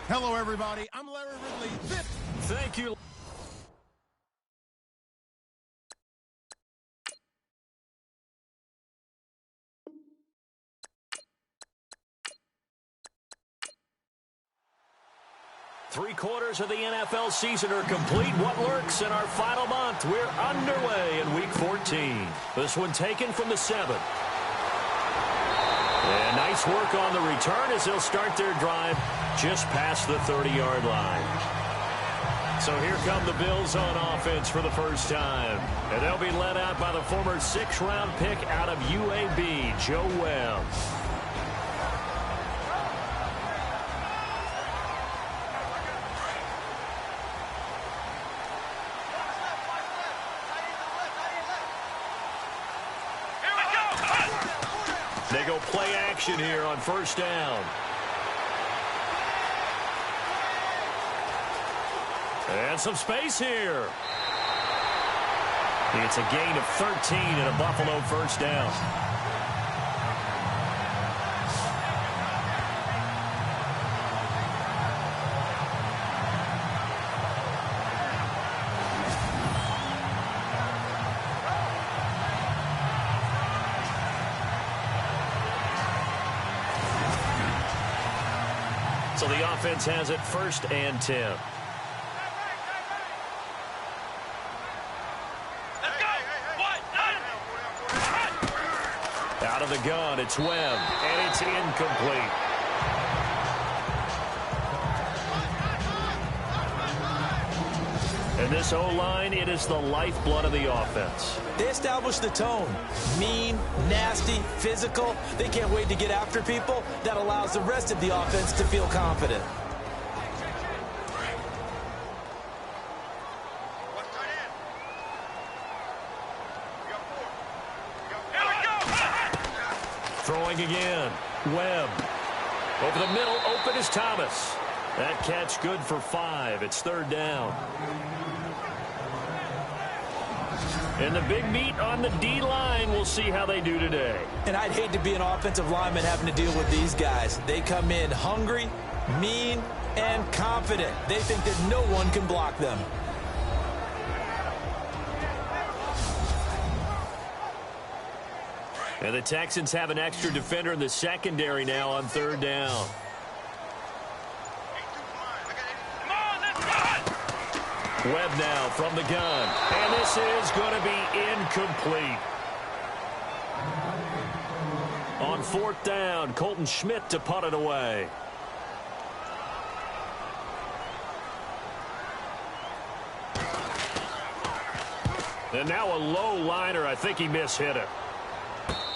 Hello, everybody. I'm Larry Ridley. Thank you. Three-quarters of the NFL season are complete. What lurks in our final month? We're underway in Week 14. This one taken from the 7th. And nice work on the return as they'll start their drive just past the 30-yard line. So here come the Bills on offense for the first time. And they'll be led out by the former 6th-round pick out of UAB, Joe Webb. They go play action here on first down. And some space here. It's a gain of 13 and a Buffalo first down. So the offense has it 1st and 10. Out of the gun, it's Webb, and it's incomplete. And this O-line, it is the lifeblood of the offense. They establish the tone. Mean, nasty, physical. They can't wait to get after people. That allows the rest of the offense to feel confident. Throwing again. Webb. Over the middle, open is Thomas. That catch good for 5. It's 3rd down. And the big meat on the D-line, we'll see how they do today. And I'd hate to be an offensive lineman having to deal with these guys. They come in hungry, mean, and confident. They think that no one can block them. And the Texans have an extra defender in the secondary now on 3rd down. Webb now from the gun. And this is going to be incomplete. On 4th down, Colton Schmidt to punt it away. And now a low liner. I think he mishit it.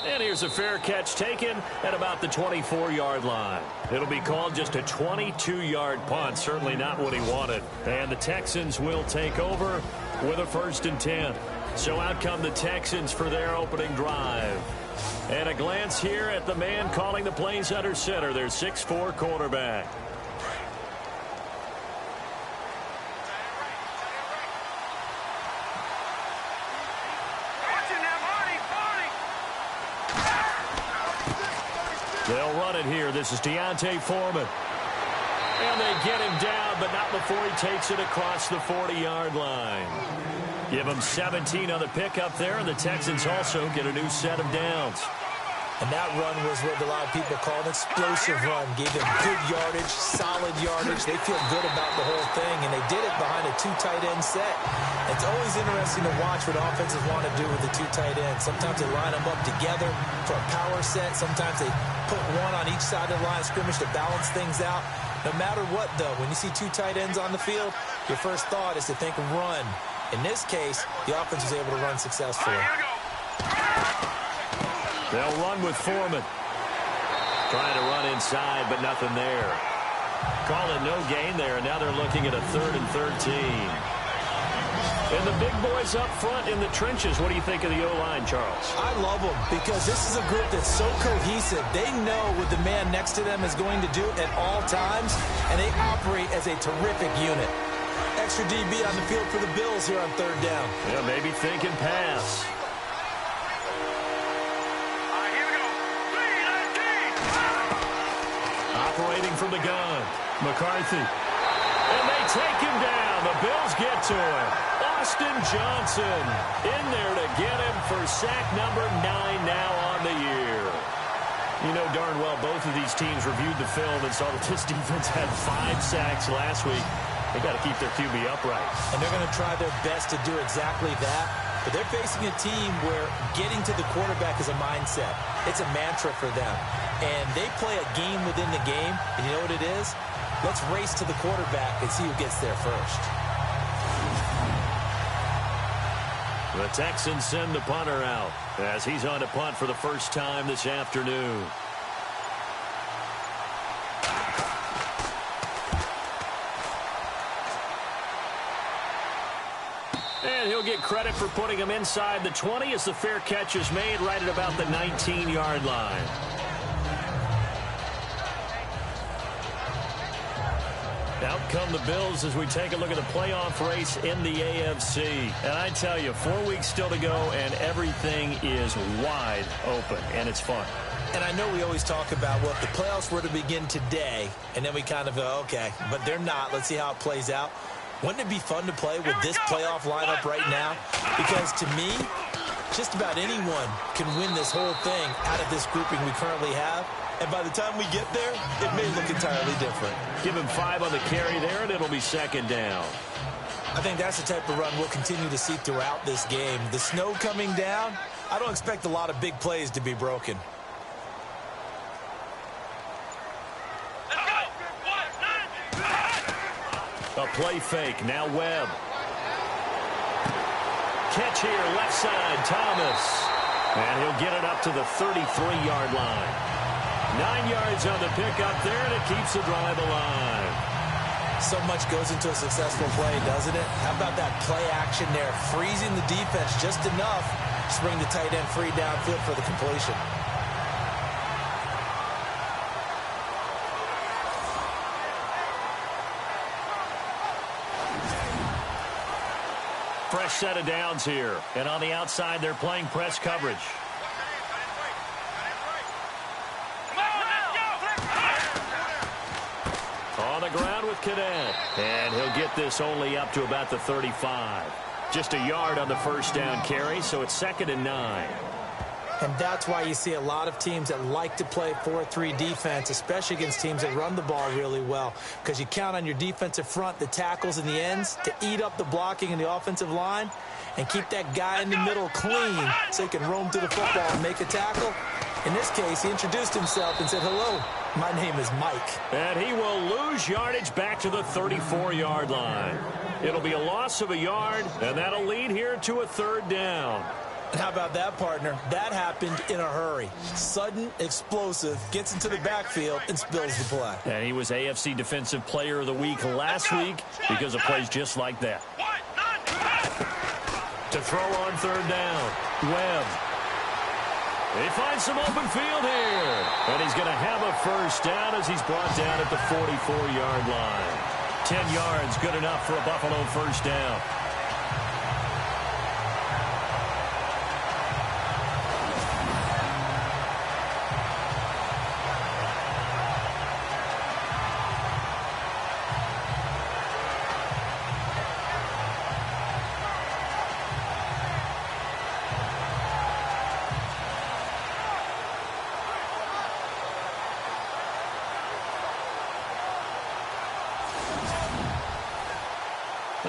And here's a fair catch taken at about the 24-yard line. It'll be called just a 22-yard punt. Certainly not what he wanted. And the Texans will take over with a 1st and 10. So out come the Texans for their opening drive. And a glance here at the man calling the plays under center, their 6'4" quarterback. They'll run it here. This is Deontay Foreman. And they get him down, but not before he takes it across the 40-yard line. Give him 17 on the pickup there, and the Texans also get a new set of downs. And that run was what a lot of people call an explosive run. Gave them good yardage, solid yardage. They feel good about the whole thing, and they did it behind a 2 tight end set. It's always interesting to watch what offenses want to do with the 2 tight ends. Sometimes they line them up together for a power set. Sometimes they put one on each side of the line of scrimmage to balance things out. No matter what, though, when you see 2 tight ends on the field, your first thought is to think run. In this case, the offense was able to run successfully. They'll run with Foreman. Trying to run inside, but nothing there. Calling no gain there, and now they're looking at a 3rd and 13. And the big boys up front in the trenches. What do you think of the O-line, Charles? I love them because this is a group that's so cohesive. They know what the man next to them is going to do at all times, and they operate as a terrific unit. Extra DB on the field for the Bills here on 3rd down. Yeah, maybe thinking pass. Operating from the gun. McCarthy. And they take him down. The Bills get to him. Austin Johnson in there to get him for sack number 9 now on the year. You know darn well both of these teams reviewed the film and saw that this defense had 5 sacks last week. They got to keep their QB upright. And they're going to try their best to do exactly that. But they're facing a team where getting to the quarterback is a mindset. It's a mantra for them. And they play a game within the game. And you know what it is? Let's race to the quarterback and see who gets there first. The Texans send the punter out as he's on to punt for the first time this afternoon. And he'll get credit for putting him inside the 20 as the fair catch is made right at about the 19-yard line. Out come the Bills as we take a look at the playoff race in the AFC. And I tell you, 4 weeks still to go, and everything is wide open, and it's fun. And I know we always talk about, well, if the playoffs were to begin today, and then we kind of go, okay, but they're not. Let's see how it plays out. Wouldn't it be fun to play with this playoff lineup right now? Because to me, just about anyone can win this whole thing out of this grouping we currently have. And by the time we get there, it may look entirely different. Give him 5 on the carry there, and it'll be second down. I think that's the type of run we'll continue to see throughout this game. The snow coming down, I don't expect a lot of big plays to be broken. A play fake, now Webb. Catch here, left side, Thomas. And he'll get it up to the 33-yard line. 9 yards on the pickup there, and it keeps the drive alive. So much goes into a successful play, doesn't it? How about that play action there? Freezing the defense just enough to bring the tight end free downfield for the completion. Fresh set of downs here. And on the outside, they're playing press coverage. On the ground with Cadet. And he'll get this only up to about the 35. Just a yard on the first down carry, so it's 2nd and 9. And that's why you see a lot of teams that like to play 4-3 defense, especially against teams that run the ball really well, because you count on your defensive front, the tackles and the ends, to eat up the blocking in the offensive line and keep that guy in the middle clean so he can roam through the football and make a tackle. In this case, he introduced himself and said, "Hello, my name is Mike." And he will lose yardage back to the 34-yard line. It'll be a loss of a yard, and that'll lead here to a 3rd down. And how about that, partner? That happened in a hurry. Sudden, explosive, gets into the backfield, and spills the play. And he was AFC Defensive Player of the Week last week because of plays just like that. To throw on 3rd down, Webb. He finds some open field here. And he's going to have a first down as he's brought down at the 44-yard line. 10 yards, good enough for a Buffalo first down.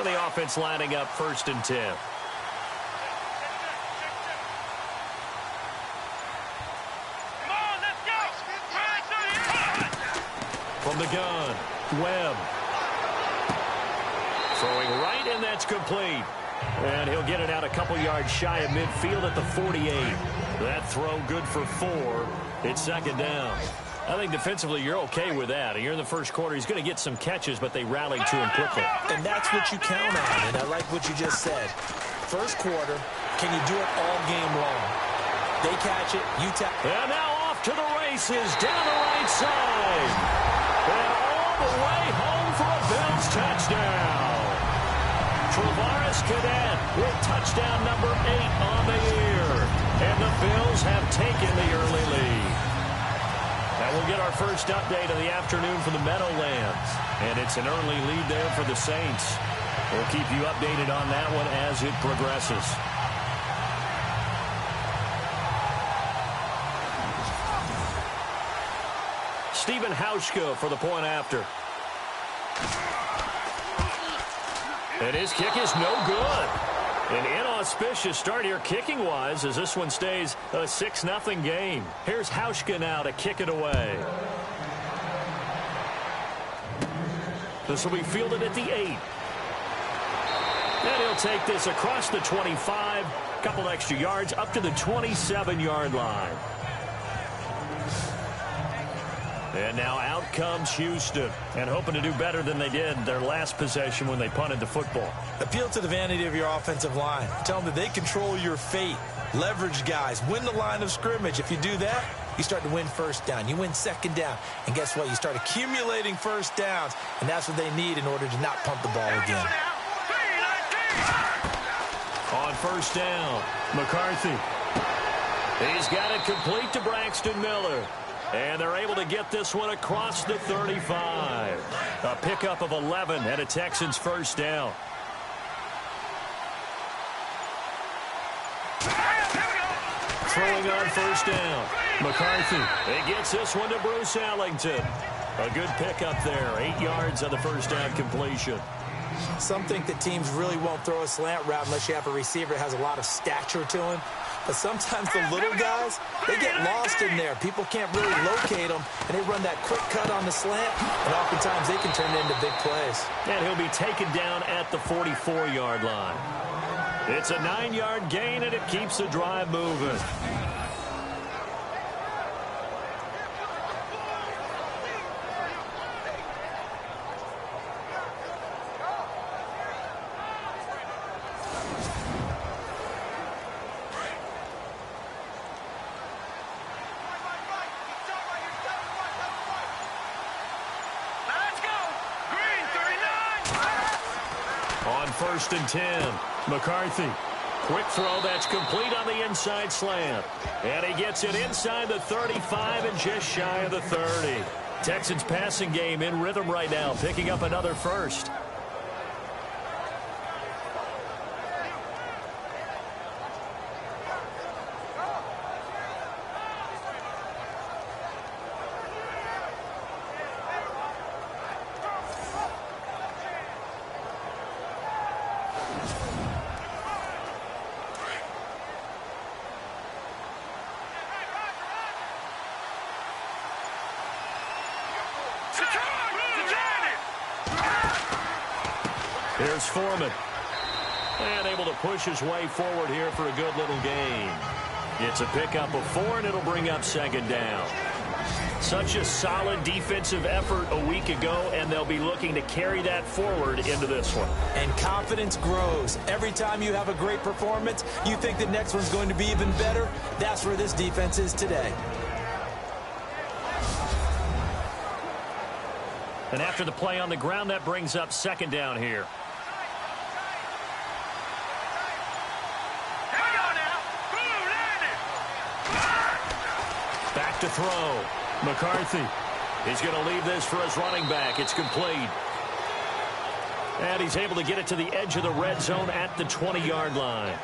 The offense lining up 1st and 10. From the gun, Webb. Throwing right, and that's complete. And he'll get it out a couple yards shy of midfield at the 48. That throw good for 4. It's 2nd down. I think defensively you're okay with that. You're in the first quarter. He's going to get some catches, but they rallied to him quickly. And that's what you count on, and I like what you just said. First quarter, can you do it all game long? They catch it, you tap. And now off to the races, down the right side. And all the way home for a Bills touchdown. Travaris Cadet with touchdown number 8 on the year. And the Bills have taken the early lead. And we'll get our first update of the afternoon from the Meadowlands. And it's an early lead there for the Saints. We'll keep you updated on that one as it progresses. Stephen Hauschka for the point after. And his kick is no good. An inauspicious start here kicking-wise as this one stays a 6-0 game. Here's Hauschka now to kick it away. This will be fielded at the 8. And he'll take this across the 25, a couple extra yards up to the 27-yard line. And now out comes Houston, and hoping to do better than they did their last possession when they punted the football. Appeal to the vanity of your offensive line. Tell them that they control your fate. Leverage guys. Win the line of scrimmage. If you do that, you start to win first down. You win second down. And guess what? You start accumulating first downs, and that's what they need in order to not pump the ball again. On first down, McCarthy. He's got it complete to Braxton Miller. And they're able to get this one across the 35. A pickup of 11 and a Texans first down. Throwing on first down, McCarthy. He gets this one to Bruce Ellington. A good pickup there. 8 yards on the first down completion. Some think that teams really won't throw a slant route unless you have a receiver that has a lot of stature to him. But sometimes the little guys, they get lost in there. People can't really locate them, and they run that quick cut on the slant, and oftentimes they can turn it into big plays. And he'll be taken down at the 44-yard line. It's a 9-yard gain, and it keeps the drive moving. First and 10. McCarthy. Quick throw that's complete on the inside slant. And he gets it inside the 35 and just shy of the 30. Texans passing game in rhythm right now, picking up another first. Here's Foreman. And able to push his way forward here for a good little gain. It's a pickup of 4, and it'll bring up second down. Such a solid defensive effort a week ago, and they'll be looking to carry that forward into this one. And confidence grows. Every time you have a great performance, you think the next one's going to be even better. That's where this defense is today. And after the play on the ground, that brings up second down here. Back to throw. McCarthy. He's going to leave this for his running back. It's complete. And he's able to get it to the edge of the red zone at the 20-yard line.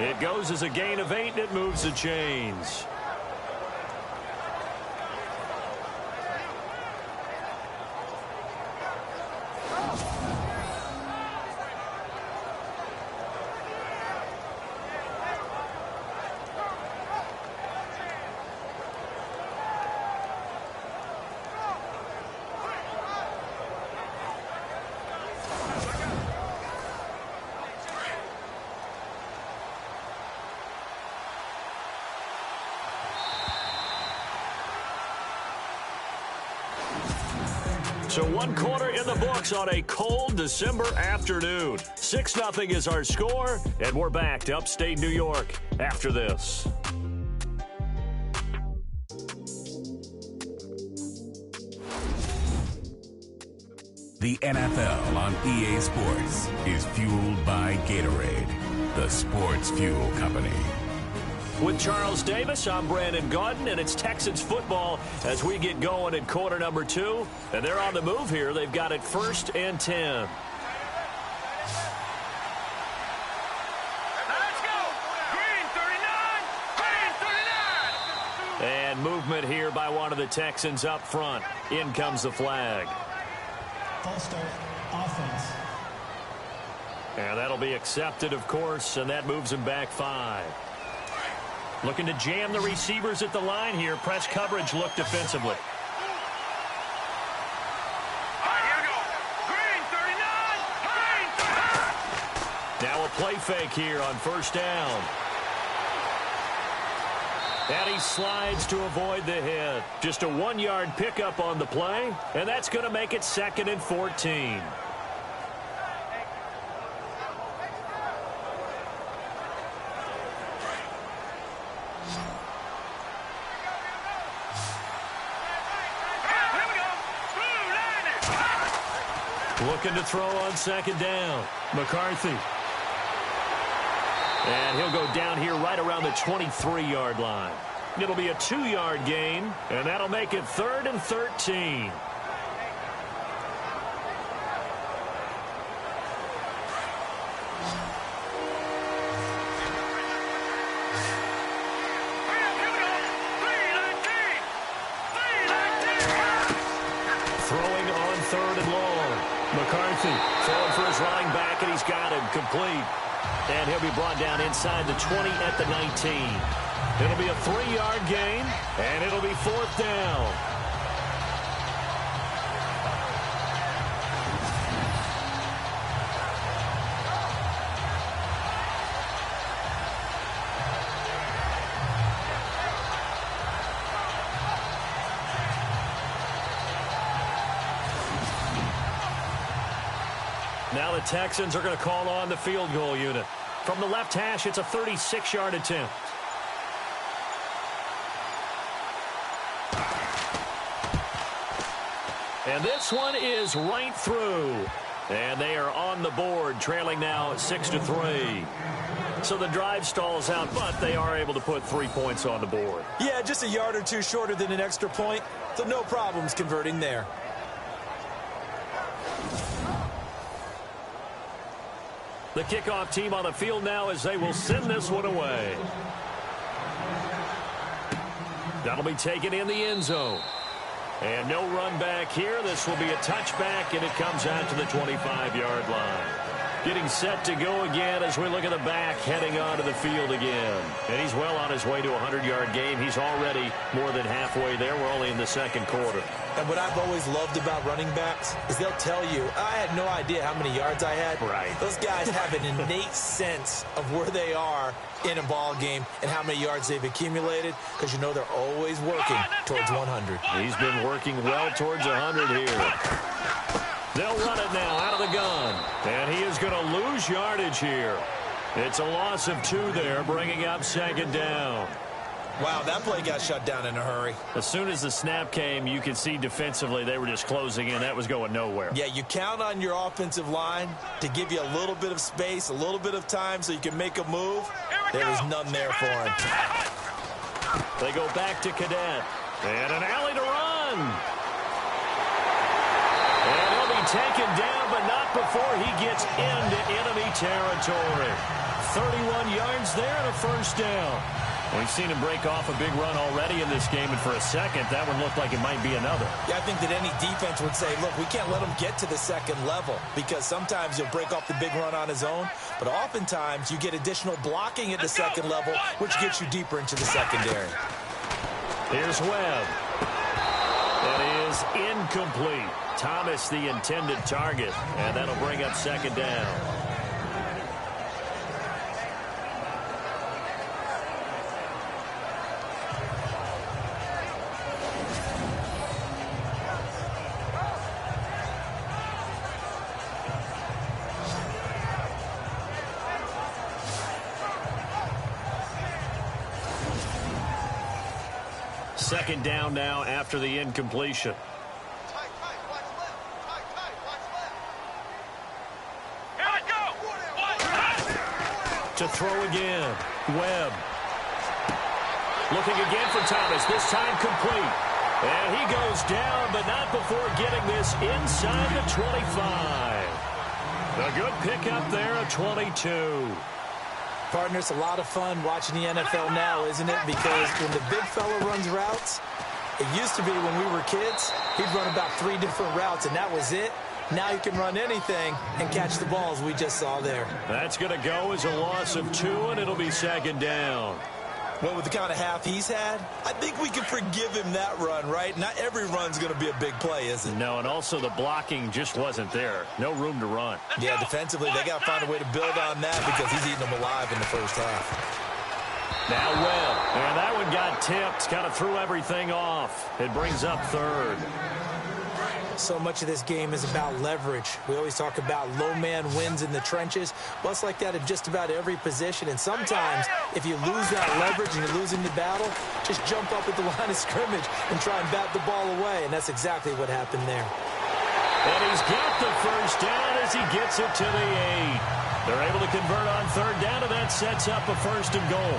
It goes as a gain of 8, and it moves the chains. So 1 quarter in the books on a cold December afternoon. 6-0 is our score, and we're back to upstate New York after this. The NFL on EA Sports is fueled by Gatorade, the sports fuel company. With Charles Davis, I'm Brandon Gaudin, and it's Texans football as we get going in quarter number 2. And they're on the move here. They've got it 1st and 10. And movement here by one of the Texans up front. In comes the flag. False start, offense. And that'll be accepted, of course, and that moves him back 5. Looking to jam the receivers at the line here. Press coverage look defensively. Now a play fake here on 1st down. And he slides to avoid the hit. Just a 1-yard pickup on the play, and that's going to make it 2nd and 14. Looking to throw on 2nd down. McCarthy. And he'll go down here right around the 23-yard line. It'll be a 2-yard gain, and that'll make it 3rd and 13. Throwing on 3rd and long. McCarthy throwing for his running back, and he's got him complete. And he'll be brought down inside the 20 at the 19. It'll be a 3-yard gain, and it'll be 4th down. Now the Texans are going to call on the field goal unit. From the left hash, it's a 36-yard attempt. And this one is right through. And they are on the board, trailing now 6-3. So the drive stalls out, but they are able to put 3 points on the board. Yeah, just a yard or two shorter than an extra point, so no problems converting there. The kickoff team on the field now as they will send this one away. That'll be taken in the end zone. And no run back here. This will be a touchback, and it comes out to the 25-yard line. Getting set to go again as we look at the back heading onto the field again. And he's well on his way to a 100-yard game. He's already more than halfway there. We're only in the 2nd quarter. And what I've always loved about running backs is they'll tell you, I had no idea how many yards I had. Right. Those guys have an innate sense of where they are in a ball game and how many yards they've accumulated, because you know they're always working towards 100. He's been working well towards 100 here. They'll run it now out of the gun. And he is going to lose yardage here. It's a loss of 2 there, bringing up 2nd down. Wow, that play got shut down in a hurry. As soon as the snap came, you could see defensively they were just closing in. That was going nowhere. Yeah, you count on your offensive line to give you a little bit of space, a little bit of time so you can make a move. There was none there for him. They go back to Cadet. And an alley to run. And he'll be taken down, but not before he gets into enemy territory. 31 yards there and a 1st down. We've seen him break off a big run already in this game, and for a second, that one looked like it might be another. Yeah, I think that any defense would say, look, we can't let him get to the 2nd level, because sometimes he'll break off the big run on his own, but oftentimes you get additional blocking at the 2nd level, which gets you deeper into the secondary. Here's Webb. That is incomplete. Thomas, the intended target, and that'll bring up 2nd down. Second down now after the incompletion. To throw again. Webb. Looking again for Thomas, this time complete. And he goes down, but not before getting this inside the 25. A good pickup there at 22. Partner, it's a lot of fun watching the NFL now, isn't it? Because when the big fella runs routes, it used to be when we were kids, he'd run about 3 different routes, and that was it. Now you can run anything and catch the balls we just saw there. That's going to go as a loss of 2, and it'll be second down. Well, with the kind of half he's had, I think we can forgive him that run, right? Not every run's going to be a big play, is it? No, and also the blocking just wasn't there. No room to run. Yeah, defensively, they got to find a way to build on that because he's eating them alive in the first half. Now Webb, and that one got tipped, kind of threw everything off. It brings up third. So much of this game is about leverage. We always talk about low man wins in the trenches. Well, it's like that in just about every position. And sometimes, if you lose that leverage and you're losing the battle, just jump up at the line of scrimmage and try and bat the ball away. And that's exactly what happened there. And he's got the first down as he gets it to the 8. They're able to convert on third down, and that sets up a 1st and goal.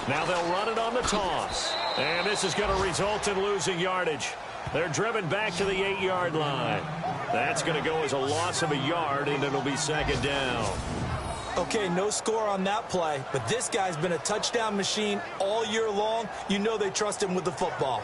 Now they'll run it on the toss. And this is going to result in losing yardage. They're driven back to the 8-yard line. That's going to go as a loss of a yard, and it'll be second down. Okay, no score on that play, but this guy's been a touchdown machine all year long. You know they trust him with the football.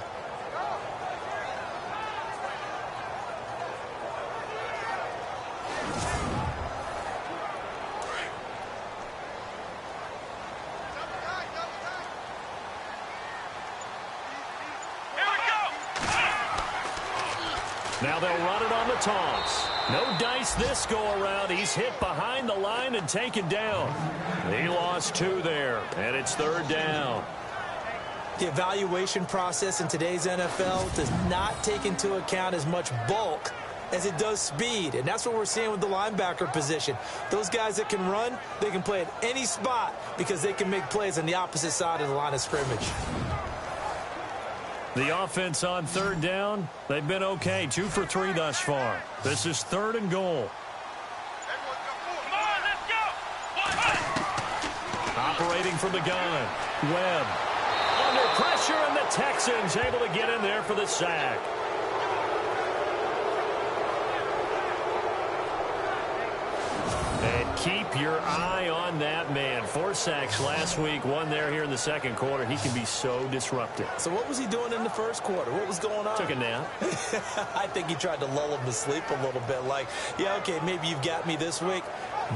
Now they'll run it on the toss. No dice this go-around. He's hit behind the line and taken down. He lost 2 there, and it's third down. The evaluation process in today's NFL does not take into account as much bulk as it does speed, and that's what we're seeing with the linebacker position. Those guys that can run, they can play at any spot because they can make plays on the opposite side of the line of scrimmage. The offense on third down, they've been okay. 2 for 3 thus far. This is 3rd and goal. Operating from the gun, Webb. Under pressure, and the Texans able to get in there for the sack. And keep your eye on that man. 4 sacks last week, 1 there here in the second quarter. He can be so disruptive. So what was he doing in the first quarter? What was going on? Took a nap. I think he tried to lull him to sleep a little bit. Like, yeah, okay, maybe you've got me this week.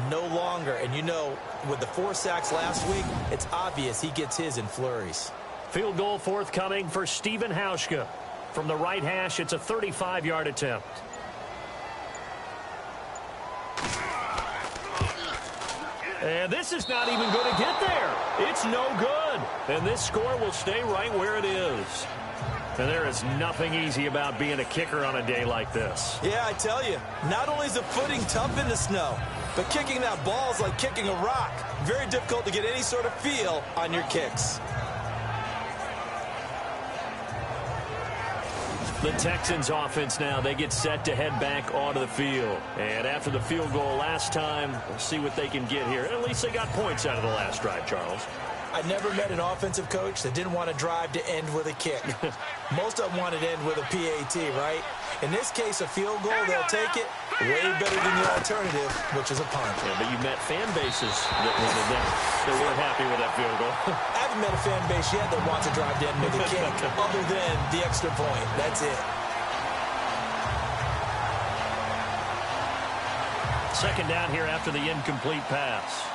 No longer. And you know, with the 4 sacks last week, it's obvious he gets his in flurries. Field goal forthcoming for Stephen Hauschka. From the right hash, it's a 35-yard attempt. And this is not even going to get there. It's no good. And this score will stay right where it is. And there is nothing easy about being a kicker on a day like this. Yeah, I tell you, not only is the footing tough in the snow, but kicking that ball is like kicking a rock. Very difficult to get any sort of feel on your kicks. The Texans offense now, they get set to head back onto the field. And after the field goal last time, we'll see what they can get here. At least they got points out of the last drive, Charles. I never met an offensive coach that didn't want to drive to end with a kick. Most of them wanted to end with a PAT, right? In this case, a field goal, they'll take it way better than the alternative, which is a punt. Yeah, but you met fan bases that weren't happy with that field goal. I haven't met a fan base yet that wants to drive to end with a kick, other than the extra point. That's it. Second down here after the incomplete pass.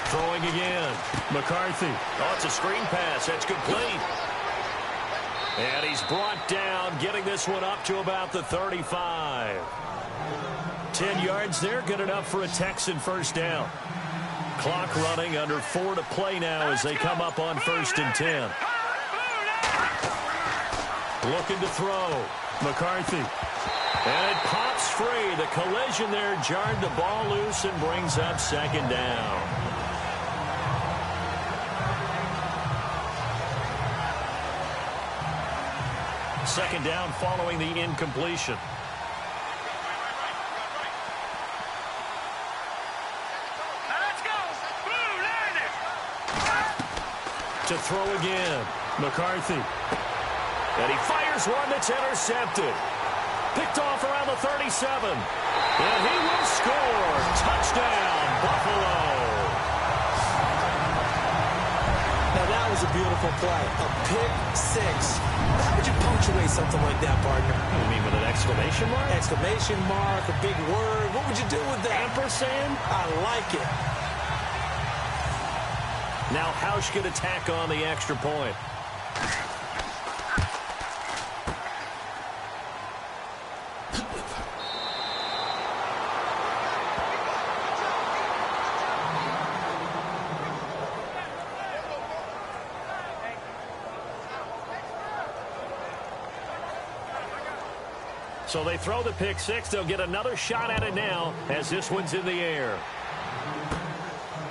Throwing again. McCarthy. Oh, it's a screen pass. That's complete. And he's brought down, getting this one up to about the 35. 10 yards there, good enough for a Texan first down. Clock running, under 4 to play now as they come up on 1st and 10. Looking to throw. McCarthy. And it pops free. The collision there jarred the ball loose and brings up 2nd down. Second down following the incompletion. To throw again. McCarthy. And he fires one that's intercepted. Picked off around the 37. And he will score. Touchdown, Buffalo. Now that was a beautiful play. A pick six. How would you punctuate something like that, partner? You mean with an exclamation mark? Exclamation mark, a big word. What would you do with that? Ampersand? I like it. Now Hausch could attack on the extra point. So they throw the pick six. They'll get another shot at it now as this one's in the air.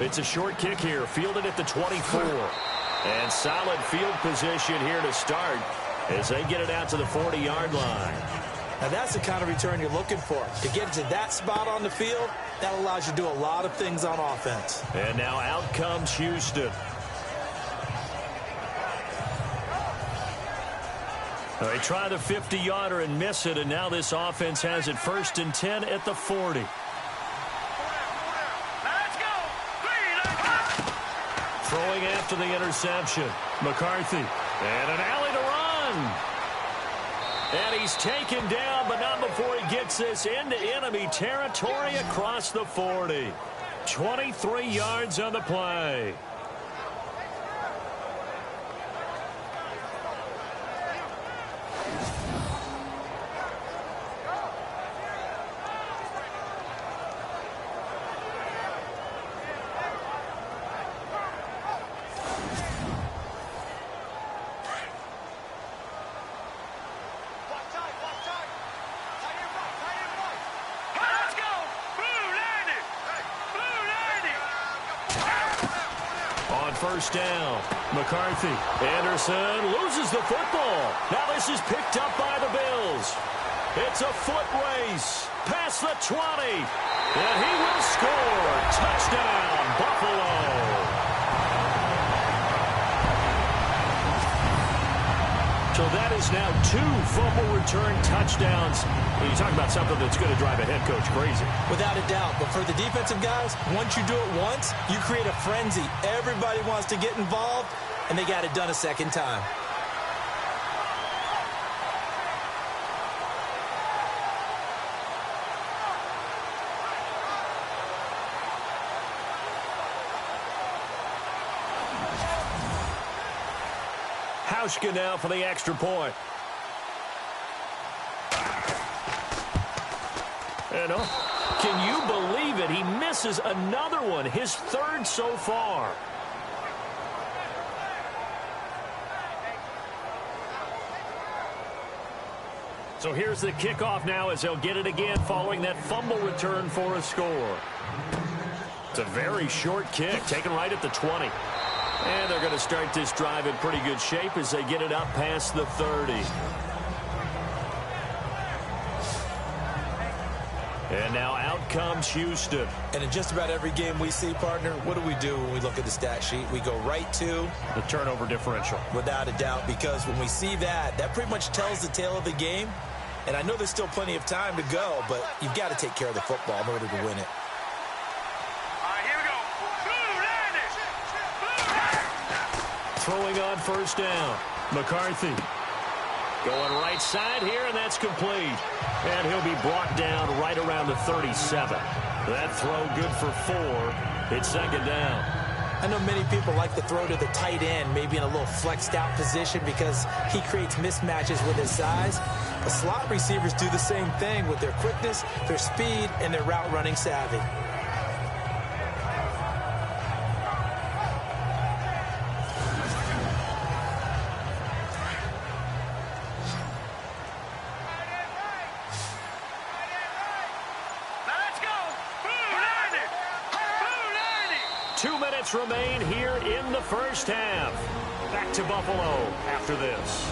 It's a short kick here, fielded at the 24. And solid field position here to start as they get it out to the 40-yard line. Now that's the kind of return you're looking for. To get to that spot on the field, that allows you to do a lot of things on offense. And now out comes Houston. They try the 50-yarder and miss it, and now this offense has it 1st and 10 at the 40. Throwing after the interception. McCarthy. And an alley to run. And he's taken down, but not before he gets this into enemy territory across the 40. 23 yards on the play. First down. McCarthy. Anderson loses the football. Now this is picked up by the Bills. It's a foot race. Past the 20. And he will score. Touchdown, Buffalo. So that is now 2 fumble return touchdowns. And you talk about something that's going to drive a head coach crazy. Without a doubt. But for the defensive guys, once you do it once, you create a frenzy. Everybody wants to get involved, and they got it done a second time. Hauschka now for the extra point. And can you believe it? He misses another one, his 3rd so far. So here's the kickoff now as they'll get it again following that fumble return for a score. It's a very short kick, taken right at the 20. And they're going to start this drive in pretty good shape as they get it up past the 30. And now out comes Houston. And in just about every game we see, partner, what do when we look at the stat sheet? We go right to the turnover differential. Without a doubt, because when we see that, that pretty much tells the tale of the game. And I know there's still plenty of time to go, but you've got to take care of the football in order to win it. Throwing on first down. McCarthy going right side here, and that's complete. And he'll be brought down right around the 37. That throw good for 4. It's 2nd down. I know many people like to throw to the tight end, maybe in a little flexed out position because he creates mismatches with his size. The slot receivers do the same thing with their quickness, their speed, and their route running savvy. 2 minutes remain here in the first half. Back to Buffalo after this.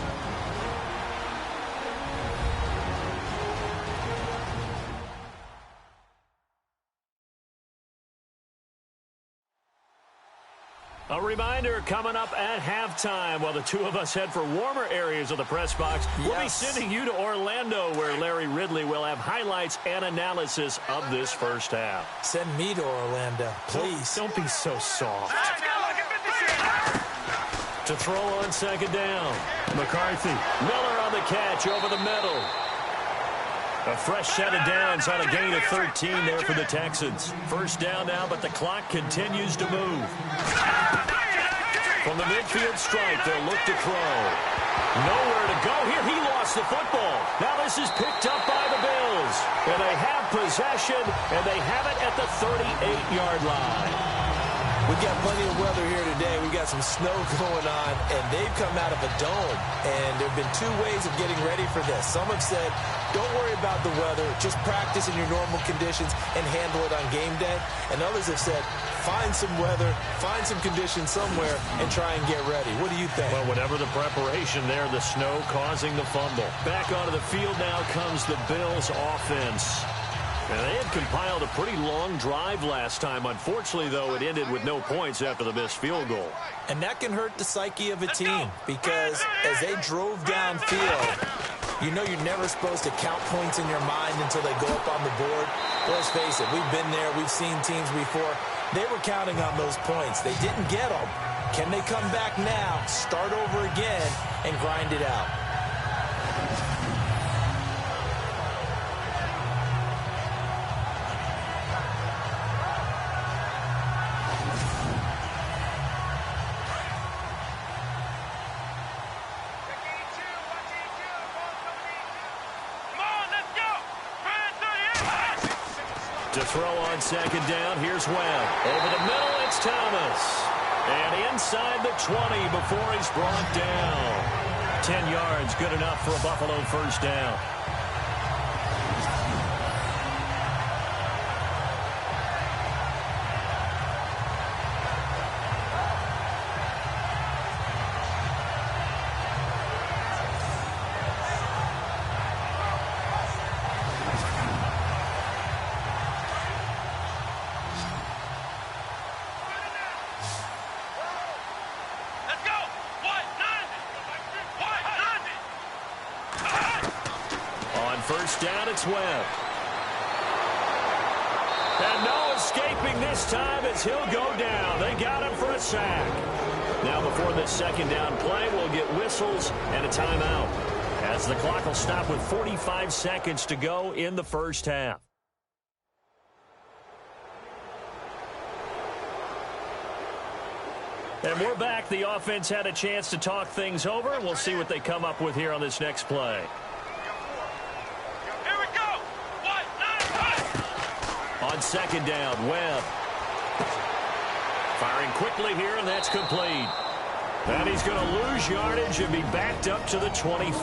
A reminder coming up at halftime while the two of us head for warmer areas of the press box. Yes. We'll be sending you to Orlando where Larry Ridley will have highlights and analysis of this first half. Send me to Orlando, please. Don't be so soft. To throw on second down. McCarthy. Miller on the catch over the middle. A fresh set of downs on a gain of 13 there for the Texans. First down now, but the clock continues to move. From the midfield stripe, they'll look to throw. Nowhere to go here. He lost the football. Now this is picked up by the Bills. And they have possession, and they have it at the 38-yard line. We've got plenty of weather here today. We've got some snow going on, and they've come out of a dome. And there have been two ways of getting ready for this. Some have said, don't worry about the weather. Just practice in your normal conditions and handle it on game day. And others have said, find some weather, find some conditions somewhere, and try and get ready. What do you think? Well, whatever the preparation there, the snow causing the fumble. Back onto the field now comes the Bills offense. And they had compiled a pretty long drive last time. Unfortunately, though, it ended with no points after the missed field goal. And that can hurt the psyche of a team because as they drove downfield, you know you're never supposed to count points in your mind until they go up on the board. Let's face it, we've been there. We've seen teams before. They were counting on those points. They didn't get them. Can they come back now, start over again, and grind it out? To throw on second down, here's Webb. Over the middle, it's Thomas. And inside the 20 before he's brought down. 10 yards, good enough for a Buffalo first down. First down, it's Webb. And no escaping this time as he'll go down. They got him for a sack. Now before this second down play, we'll get whistles and a timeout, as the clock will stop with 45 seconds to go in the first half. And we're back. The offense had a chance to talk things over, and we'll see what they come up with here on this next play. On second down, Webb. Firing quickly here, and that's complete. And he's going to lose yardage and be backed up to the 25.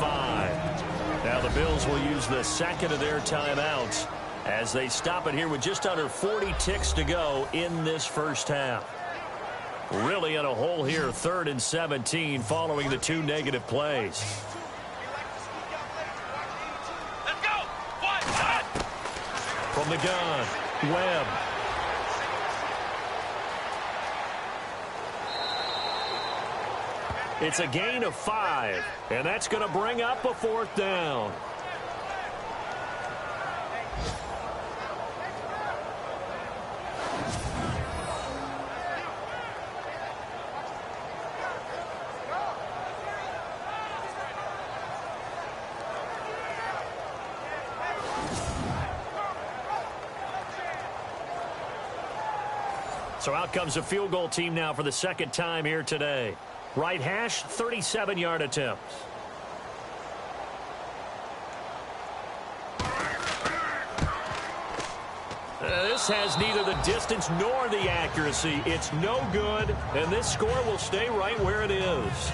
Now the Bills will use the second of their timeouts as they stop it here with just under 40 ticks to go in this first half. Really in a hole here, 3rd and 17 following the 2 negative plays. From the gun, Webb. It's a gain of 5, and that's going to bring up a 4th down. So out comes a field goal team now for the second time here today. Right hash, 37-yard attempts. This has neither the distance nor the accuracy. It's no good, and this score will stay right where it is.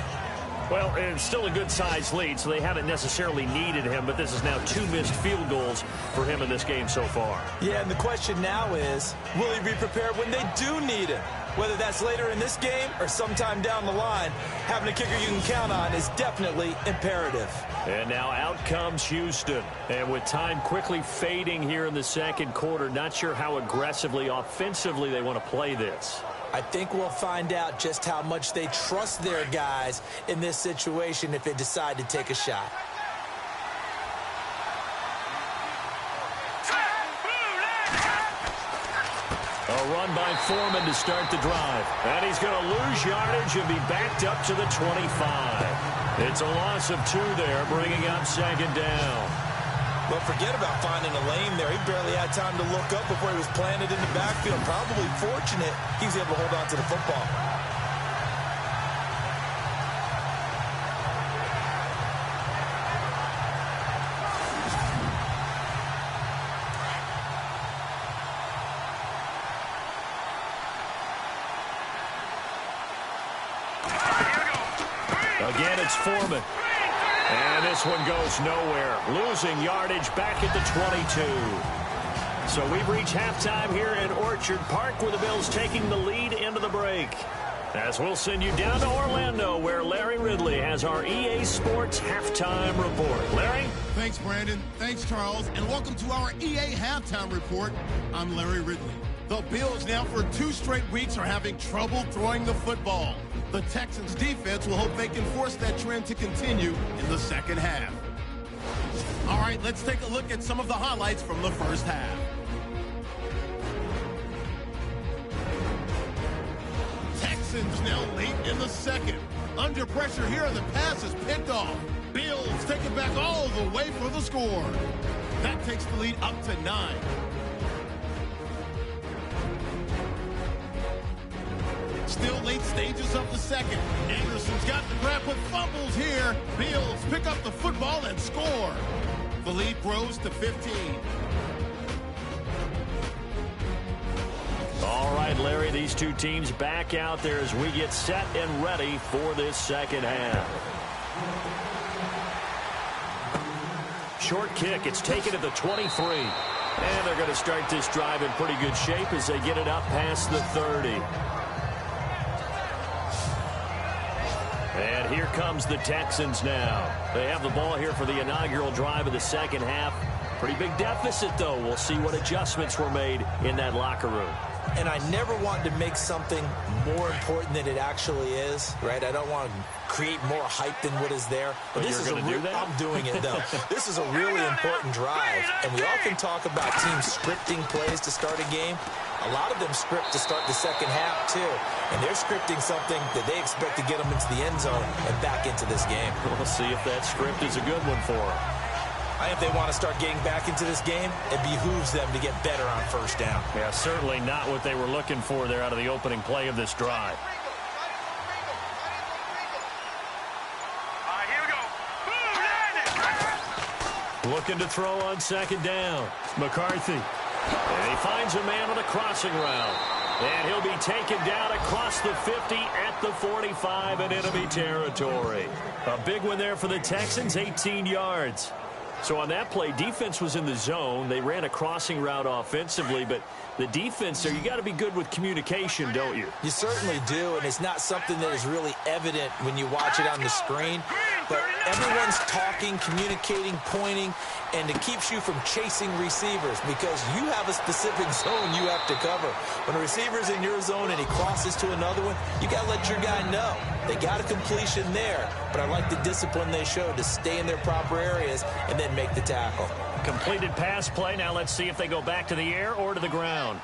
Well, it's still a good-sized lead, so they haven't necessarily needed him, but this is now 2 missed field goals for him in this game so far. Yeah, and the question now is, will he be prepared when they do need him? Whether that's later in this game or sometime down the line, having a kicker you can count on is definitely imperative. And now out comes Houston. And with time quickly fading here in the second quarter, not sure how aggressively, offensively they want to play this. I think we'll find out just how much they trust their guys in this situation if they decide to take a shot. A run by Foreman to start the drive. And he's going to lose yardage and be backed up to the 25. It's a loss of 2 there, bringing up second down. But forget about finding a lane there. He barely had time to look up before he was planted in the backfield. Probably fortunate he was able to hold on to the football. Again, it's Foreman. And this one goes nowhere. Losing yardage back at the 22. So we've reached halftime here in Orchard Park, where the Bills taking the lead into the break. As we'll send you down to Orlando, where Larry Ridley has our EA Sports Halftime Report. Larry? Thanks, Brandon. Thanks, Charles. And welcome to our EA Halftime Report. I'm Larry Ridley. The Bills now for 2 straight weeks are having trouble throwing the football. The Texans defense will hope they can force that trend to continue in the second half. All right, let's take a look at some of the highlights from the first half. Texans now late in the second. Under pressure here, the pass is picked off. Bills take it back all the way for the score. That takes the lead up to 9. Still late stages of the second. Anderson's got the grab but fumbles here. Bills pick up the football and score. The lead grows to 15. All right, Larry, these two teams back out there as we get set and ready for this second half. Short kick. It's taken at the 23. And they're going to start this drive in pretty good shape as they get it up past the 30. And here comes the Texans now. They have the ball here for the inaugural drive of the second half. Pretty big deficit, though. We'll see what adjustments were made in that locker room. And I never want to make something more important than it actually is, right? I don't want to create more hype than what is there. But this is I'm doing it, though. This is a really important drive. And we often talk about teams scripting plays to start a game. A lot of them script to start the second half, too. And they're scripting something that they expect to get them into the end zone and back into this game. We'll see if that script is a good one for them. If they want to start getting back into this game, it behooves them to get better on first down. Yeah, certainly not what they were looking for there out of the opening play of this drive. Here we go. Looking to throw on second down. McCarthy. And he finds a man on a crossing route. And he'll be taken down across the 50 at the 45 in enemy territory. A big one there for the Texans, 18 yards. So on that play, defense was in the zone. They ran a crossing route offensively, but the defense there, you got to be good with communication, don't you? You certainly do, and it's not something that is really evident when you watch it on the screen. But everyone's talking, communicating, pointing, and it keeps you from chasing receivers because you have a specific zone you have to cover. When a receiver's in your zone and he crosses to another one, you got to let your guy know. They got a completion there, but I like the discipline they showed to stay in their proper areas and then make the tackle. Completed pass play. Now let's see if they go back to the air or to the ground.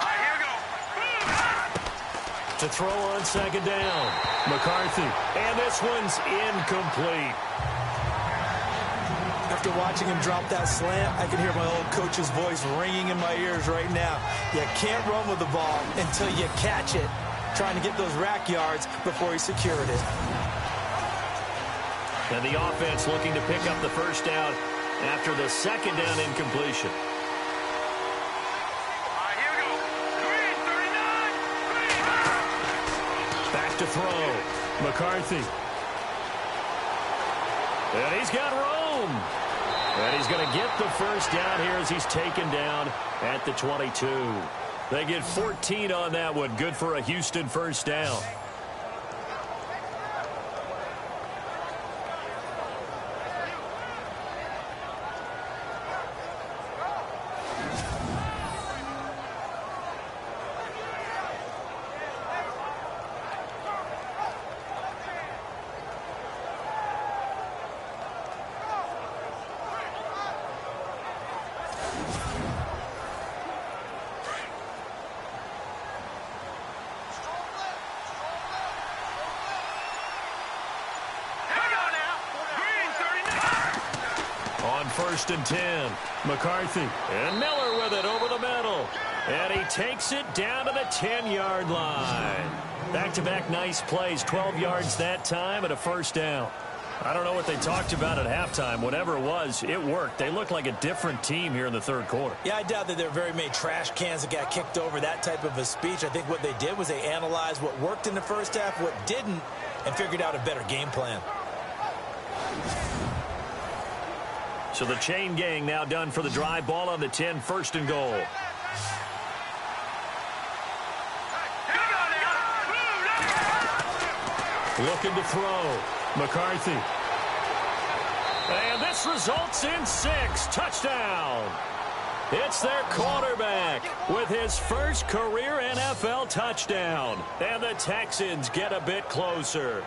Here we go. To throw on second down. McCarthy. And this one's incomplete. After watching him drop that slant, I can hear my old coach's voice ringing in my ears right now. You can't run with the ball until you catch it, trying to get those rack yards before he secured it. And the offense looking to pick up the first down after the second down incompletion. Here we go. Green, 39. Back to throw. McCarthy. And he's got room. And he's going to get the first down here as he's taken down at the 22. They get 14 on that one. Good for a Houston first down. First and 10. McCarthy and Miller with it over the middle. And he takes it down to the 10-yard line. Back-to-back nice plays. 12 yards that time and a first down. I don't know what they talked about at halftime. Whatever it was, it worked. They look like a different team here in the third quarter. Yeah, I doubt that there are very many trash cans that got kicked over, that type of a speech. I think what they did was they analyzed what worked in the first half, what didn't, and figured out a better game plan. So the chain gang now done for the drive. Ball on the 10, first and goal. Looking to throw. McCarthy. And this results in 6. Touchdown. It's their quarterback with his first career NFL touchdown. And the Texans get a bit closer.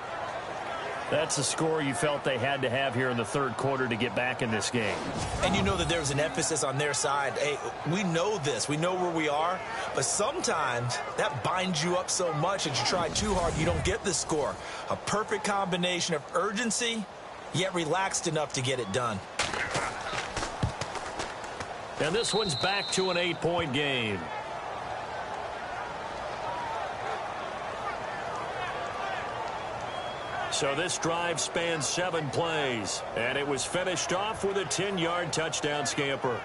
That's a score you felt they had to have here in the third quarter to get back in this game. And you know that there's an emphasis on their side. Hey, we know this. We know where we are. But sometimes that binds you up so much that you try too hard, you don't get the score. A perfect combination of urgency, yet relaxed enough to get it done. And this one's back to an 8-point game. So this drive spans 7 plays, and it was finished off with a 10-yard touchdown scamper.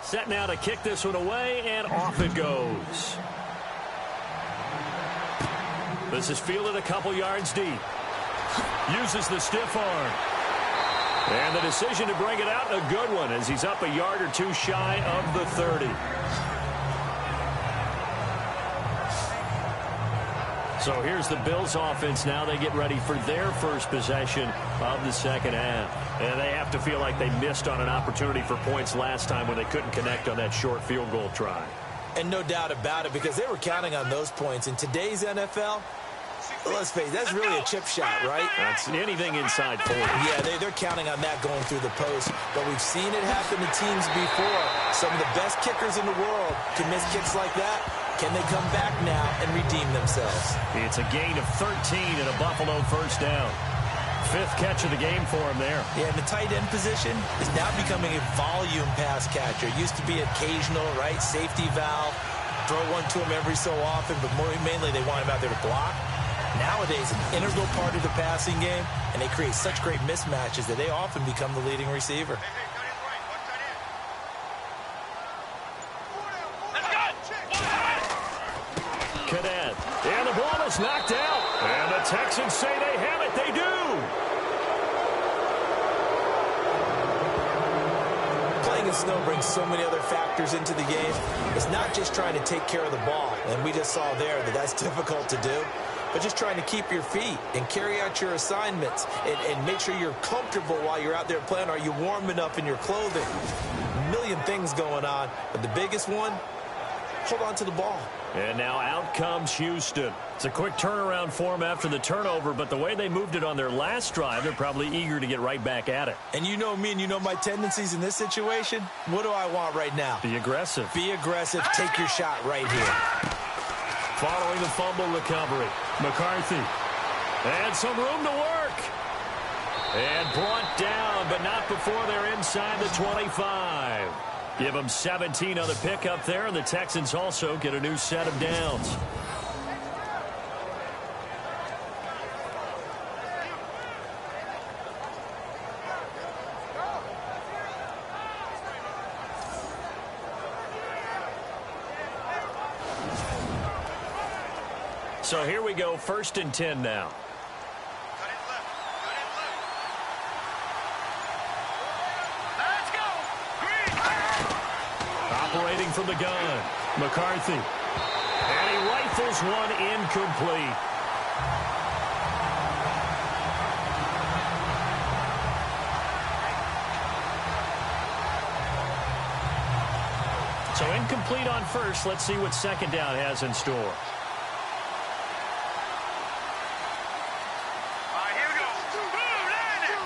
Set now to kick this one away, and off it goes. This is fielded a couple yards deep. Uses the stiff arm. And the decision to bring it out, a good one, as he's up a yard or two shy of the 30. So here's the Bills offense now. They get ready for their first possession of the second half. And they have to feel like they missed on an opportunity for points last time when they couldn't connect on that short field goal try. And no doubt about it, because they were counting on those points. In today's NFL, let's face it, that's really a chip shot, right? That's anything inside 40. Yeah, they're counting on that going through the post. But we've seen it happen to teams before. Some of the best kickers in the world can miss kicks like that. Can they come back now and redeem themselves? It's a gain of 13 and a Buffalo first down. 5th catch of the game for him there. Yeah, and the tight end position is now becoming a volume pass catcher. It used to be occasional, right? Safety valve. Throw one to him every so often, but mainly they want him out there to block. Nowadays, an integral part of the passing game, and they create such great mismatches that they often become the leading receiver. Cadet. And the ball is knocked out. And the Texans say they have it. They do. Playing in snow brings so many other factors into the game. It's not just trying to take care of the ball, and we just saw there that that's difficult to do, but just trying to keep your feet and carry out your assignments and make sure you're comfortable while you're out there playing. Are you warm enough in your clothing? A million things going on, but the biggest one, hold on to the ball. And now out comes Houston. It's a quick turnaround for them after the turnover, but the way they moved it on their last drive, they're probably eager to get right back at it. And you know me and you know my tendencies in this situation. What do I want right now? Be aggressive. Be aggressive. Take your shot right here. Following the fumble recovery, McCarthy. And some room to work. And brought down, but not before they're inside the 25. Give them 17 on the pickup there, and the Texans also get a new set of downs. So here we go, 1st and 10 now. Let's go. Green. Operating from the gun, McCarthy. And he rifles one incomplete. So incomplete on first. Let's see what second down has in store. All right, here we go. Boom, landed.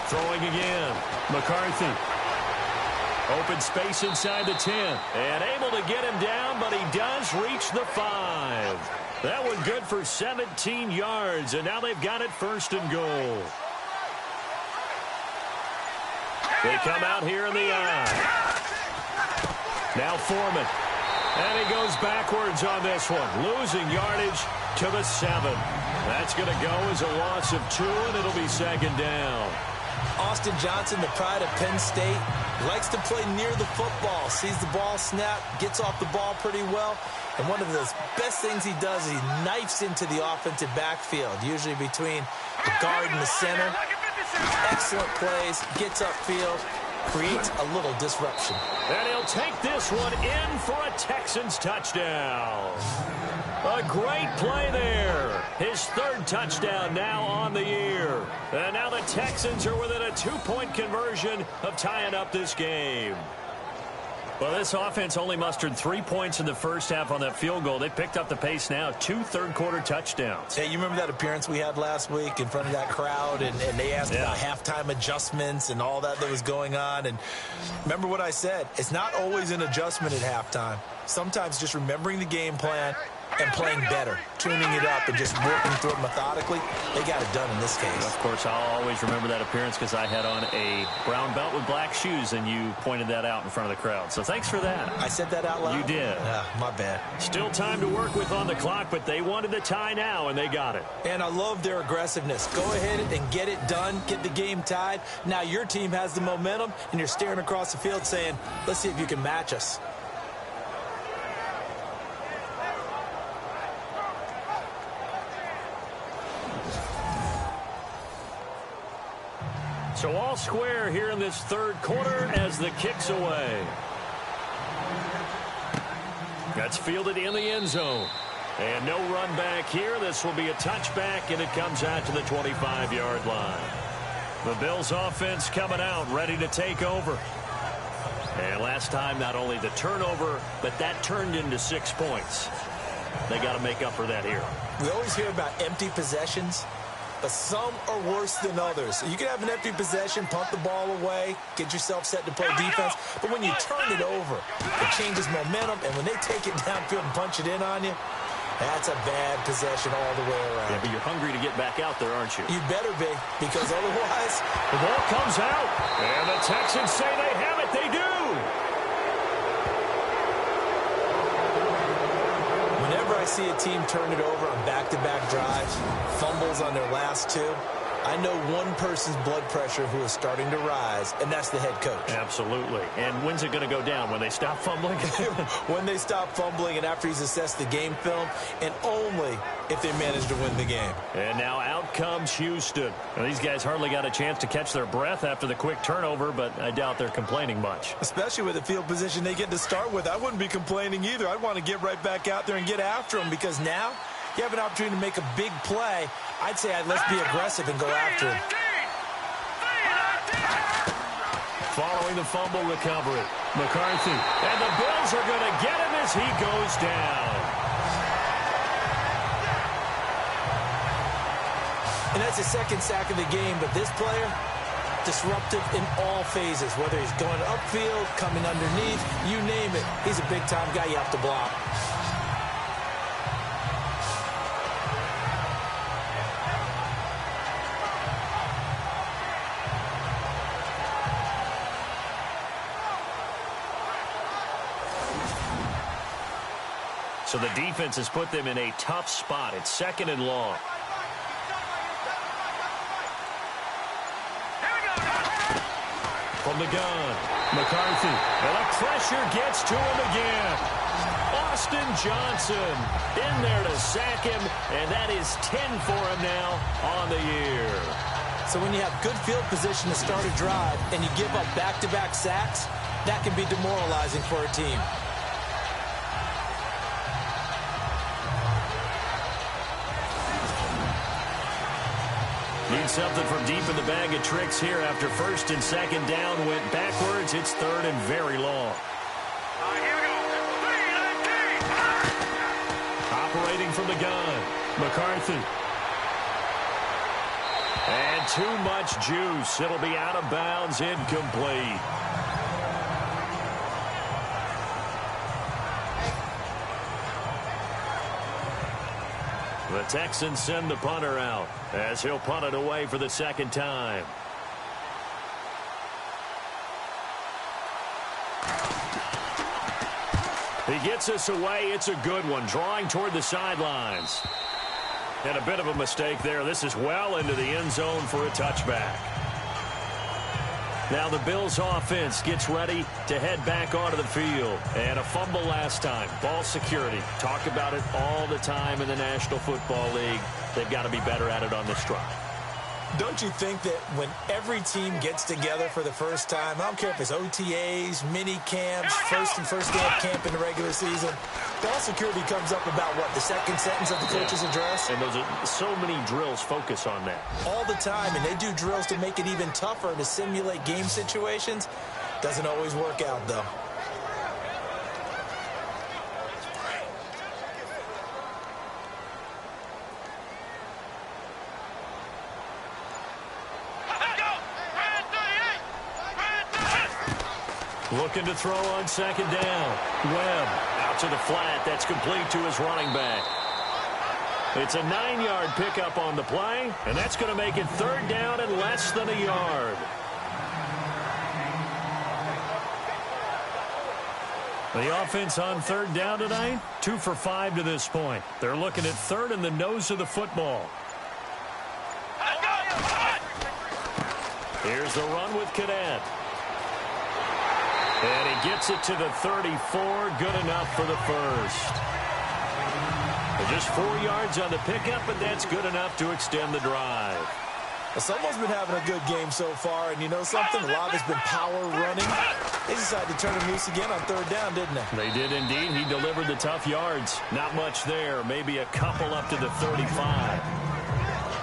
Throwing again, McCarthy. Open space inside the 10. And able to get him down, but he does reach the 5. That one good for 17 yards, and now they've got it 1st and goal. They come out here in the eye. Now Foreman. And he goes backwards on this one, losing yardage to the 7. That's going to go as a loss of 2, and it'll be 2nd down. Austin Johnson, the pride of Penn State, likes to play near the football, sees the ball snap, gets off the ball pretty well. And one of the best things he does is he knifes into the offensive backfield, usually between the guard and the center. Excellent plays, gets upfield, creates a little disruption. And he'll take this one in for a Texans touchdown. A great play there. His 3rd touchdown now on the year. And now the Texans are within a 2-point conversion of tying up this game. Well, this offense only mustered 3 points in the first half on that field goal. They picked up the pace now, 2 third-quarter touchdowns. Hey, you remember that appearance we had last week in front of that crowd, and they asked about halftime adjustments and all that was going on. And remember what I said, it's not always an adjustment at halftime. Sometimes just remembering the game plan and playing better, tuning it up and just working through it methodically. They got it done in this case. Of course, I'll always remember that appearance because I had on a brown belt with black shoes, and you pointed that out in front of the crowd. So thanks for that. I said that out loud? You did. My bad. Still time to work with on the clock, but they wanted the tie now, and they got it. And I love their aggressiveness. Go ahead and get it done, get the game tied. Now your team has the momentum, and you're staring across the field saying, let's see if you can match us. So all square here in this 3rd quarter as the kick's away. That's fielded in the end zone. And no run back here. This will be a touchback, and it comes out to the 25-yard line. The Bills offense coming out, ready to take over. And last time, not only the turnover, but that turned into 6 points. They got to make up for that here. We always hear about empty possessions, but some are worse than others. You can have an empty possession, punt the ball away, get yourself set to play defense, but when you turn it over, it changes momentum, and when they take it downfield and punch it in on you, that's a bad possession all the way around. Yeah, but you're hungry to get back out there, aren't you? You better be, because otherwise... The ball comes out, and the Texans say they have it. They do. Whenever I see a team turn it over on back-to-back drives, fumbles on their last 2, I know one person's blood pressure who is starting to rise, and that's the head coach. Absolutely. And when's it going to go down? When they stop fumbling? When they stop fumbling and after he's assessed the game film, and only if they manage to win the game. And now out comes Houston. Now, these guys hardly got a chance to catch their breath after the quick turnover, but I doubt they're complaining much. Especially with the field position they get to start with. I wouldn't be complaining either. I'd want to get right back out there and get after them, because now you have an opportunity to make a big play. I'd say let's be aggressive and go after him. Following the fumble recovery, McCarthy. And the Bills are going to get him as he goes down. And that's his 2nd sack of the game, but this player, disruptive in all phases, whether he's going upfield, coming underneath, you name it. He's a big-time guy you have to block. So the defense has put them in a tough spot. It's 2nd and long. From the gun, McCarthy. And the pressure gets to him again. Austin Johnson in there to sack him, and that is 10 for him now on the year. So when you have good field position to start a drive and you give up back-to-back sacks, that can be demoralizing for a team. Need something from deep in the bag of tricks here after first and second down went backwards. It's third and very long. Here we go. Operating from the gun, McCarthy. And too much juice. It'll be out of bounds, incomplete. The Texans send the punter out as he'll punt it away for the second time. He gets us away. It's a good one, drawing toward the sidelines. And a bit of a mistake there. This is well into the end zone for a touchback. Now the Bills offense gets ready to head back onto the field. And a fumble last time. Ball security. Talk about it all the time in the National Football League. They've got to be better at it on this drive. Don't you think that when every team gets together for the first time, I don't care if it's OTAs, mini camps, first day of camp in the regular season, ball security comes up about what, the second sentence of the coach's address? And those are so many drills focus on that. All the time, and they do drills to make it even tougher to simulate game situations. Doesn't always work out, though. Looking to throw on second down. Webb out to the flat. That's complete to his running back. It's a 9-yard pickup on the play, and that's going to make it third down and less than a yard. The offense on third down tonight, 2 for 5 to this point. They're looking at third in the nose of the football. Here's the run with Cadet. And he gets it to the 34. Good enough for the first. Just 4 yards on the pickup, but that's good enough to extend the drive. Well, someone's been having a good game so far, and you know something? A lot has been power running. They decided to turn him loose again on third down, didn't they? They did indeed. He delivered the tough yards. Not much there. Maybe a couple up to the 35.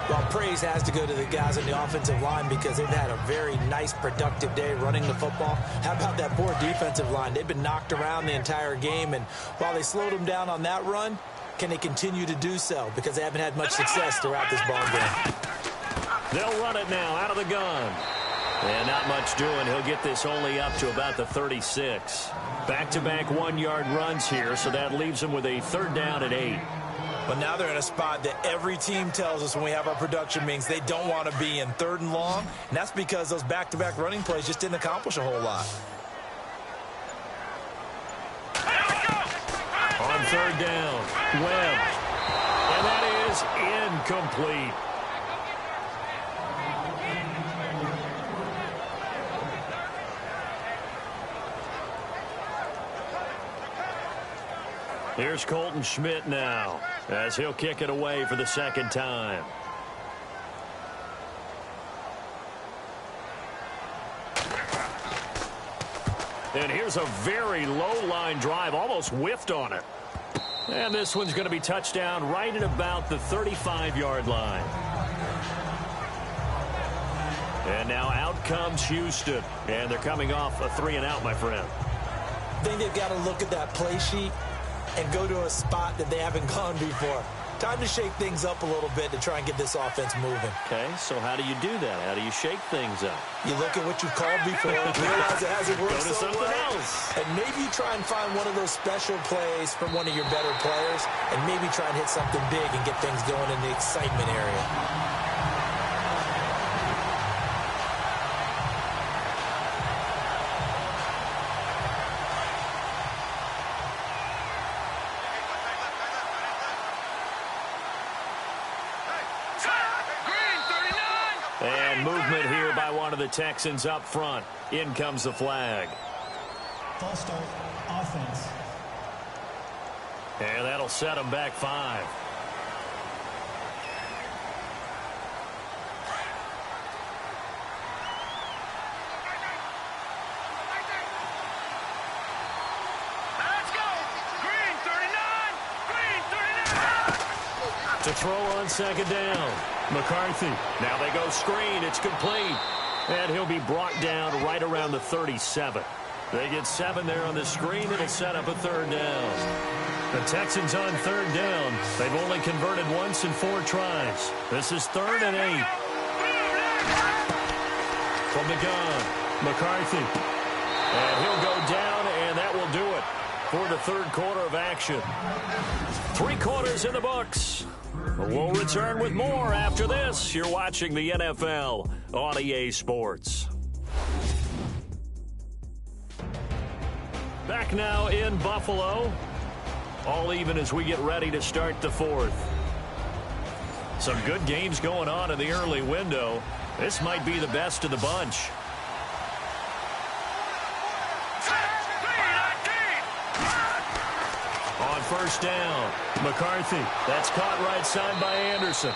Well, praise has to go to the guys on the offensive line because they've had a very nice, productive day running the football. How about that poor defensive line? They've been knocked around the entire game, and while they slowed them down on that run, can they continue to do so? Because they haven't had much success throughout this ball game. They'll run it now out of the gun. And not much doing. He'll get this only up to about the 36. Back-to-back 1-yard runs here, so that leaves him with a third down at 8. But now they're in a spot that every team tells us when we have our production meetings they don't want to be in, third and long. And that's because those back-to-back running plays just didn't accomplish a whole lot. On third down, Webb. And that is incomplete. Here's Colton Schmidt now, as he'll kick it away for the second time. And here's a very low-line drive, almost whiffed on it. And this one's going to be touchdown right at about the 35-yard line. And now out comes Houston. And they're coming off a 3-and-out, my friend. I think they've got to look at that play sheet and go to a spot that they haven't gone before. Time to shake things up a little bit to try and get this offense moving. Okay, so how do you do that? How do you shake things up? You look at what you've called before, realize it hasn't worked Go to so something well, else. and maybe you try and find one of those special plays from one of your better players, and maybe try and hit something big and get things going in the excitement area. And movement here by one of the Texans up front. In comes the flag. False start, offense. And that'll set them back 5. Let's go. Green 39. Green 39. To throw on second down. McCarthy. Now they go screen. It's complete. And he'll be brought down right around the 37. They get 7 there on the screen. It'll set up a third down. The Texans on third down. They've only converted once in 4 tries. This is 3rd and 8. From the gun, McCarthy. And he'll go down, and that will do it for the third quarter of action. 3 quarters in the books. We'll return with more after this. You're watching the NFL on EA Sports. Back now in Buffalo. All even as we get ready to start the 4th. Some good games going on in the early window. This might be the best of the bunch. On first down, McCarthy. That's caught right side by Anderson.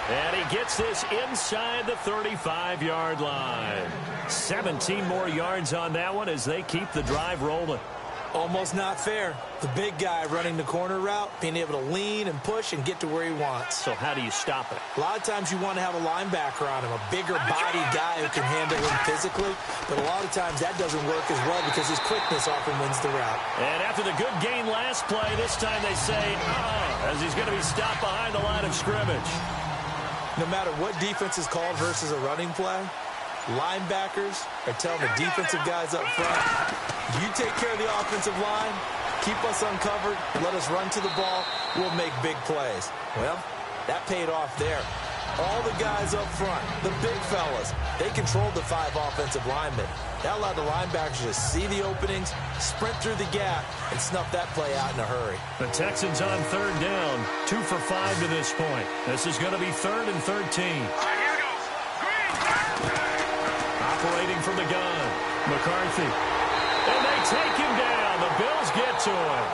And he gets this inside the 35-yard line. 17 more yards on that one as they keep the drive rolling. Almost not fair. The big guy running the corner route, being able to lean and push and get to where he wants. So how do you stop it? A lot of times you want to have a linebacker on him, a bigger body guy who can handle him physically. But a lot of times that doesn't work as well because his quickness often wins the route. And after the good gain last play, this time they say, as he's going to be stopped behind the line of scrimmage. No matter what defense is called versus a running play, linebackers are telling the defensive guys up front, you take care of the offensive line, keep us uncovered, let us run to the ball, we'll make big plays. Well, that paid off there. All the guys up front, the big fellas, they controlled the 5 offensive linemen. That allowed the linebackers to see the openings, sprint through the gap, and snuff that play out in a hurry. The Texans on third down, 2 for 5 to this point. This is going to be 3rd and 13. Operating from the gun, McCarthy. And they take him down. The Bills get to him.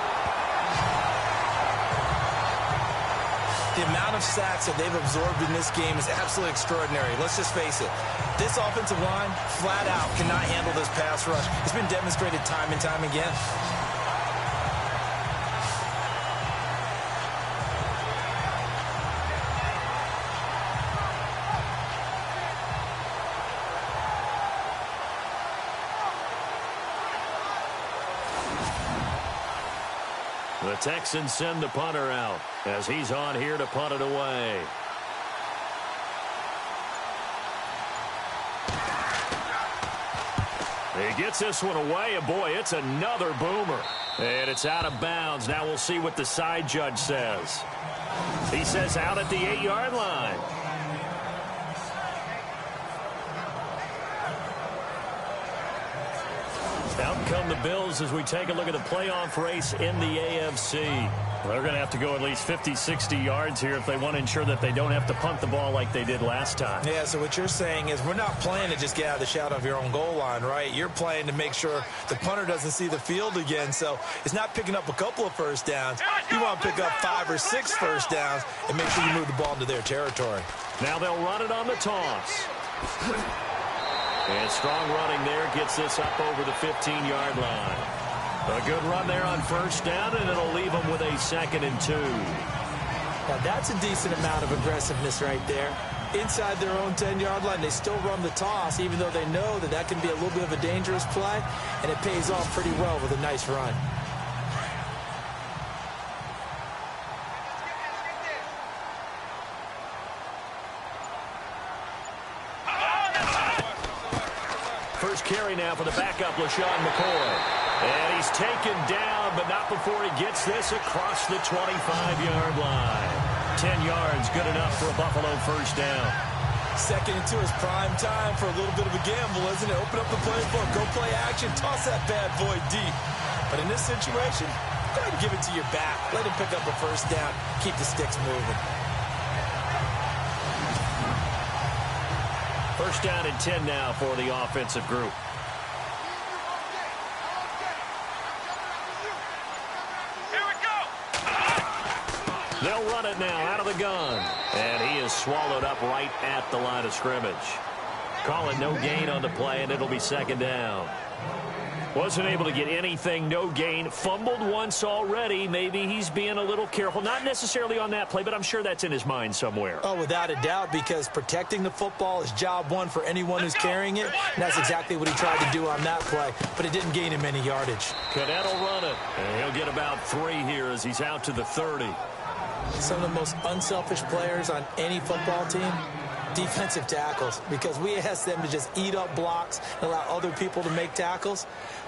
The amount of sacks that they've absorbed in this game is absolutely extraordinary. Let's just face it. This offensive line, flat out, cannot handle this pass rush. It's been demonstrated time and time again. The Texans send the punter out as he's on here to punt it away. He gets this one away, and boy, it's another boomer. And it's out of bounds. Now we'll see what the side judge says. He says out at the 8-yard line. Out come the Bills as we take a look at the playoff race in the AFC. They're going to have to go at least 50, 60 yards here if they want to ensure that they don't have to punt the ball like they did last time. Yeah, so what you're saying is we're not playing to just get out of the shadow of your own goal line, right? You're playing to make sure the punter doesn't see the field again. So it's not picking up a couple of first downs. You want to pick up 5 or 6 first downs and make sure you move the ball into their territory. Now they'll run it on the toss. And strong running there gets this up over the 15-yard line. A good run there on first down, and it'll leave them with a 2nd and 2. Now that's a decent amount of aggressiveness right there. Inside their own 10-yard line, they still run the toss, even though they know that that can be a little bit of a dangerous play, and it pays off pretty well with a nice run. First carry now for the backup, LaShawn McCoy. And he's taken down, but not before he gets this across the 25-yard line. 10 yards, good enough for a Buffalo first down. 2nd and 2 is prime time for a little bit of a gamble, isn't it? Open up the playbook, go play action, toss that bad boy deep. But in this situation, go ahead and give it to your back. Let him pick up a first down, keep the sticks moving. First down and 10 now for the offensive group. Here we go. They'll run it now out of the gun. And he is swallowed up right at the line of scrimmage. Call it no gain on the play, and it'll be second down. Wasn't able to get anything, no gain. Fumbled once already. Maybe he's being a little careful. Not necessarily on that play, but I'm sure that's in his mind somewhere. Oh, without a doubt, because protecting the football is job one for anyone who's carrying it. And that's exactly what he tried to do on that play, but it didn't gain him any yardage. Cadet will run it, and he'll get about 3 here as he's out to the 30. Some of the most unselfish players on any football team, defensive tackles, because we ask them to just eat up blocks and allow other people to make tackles.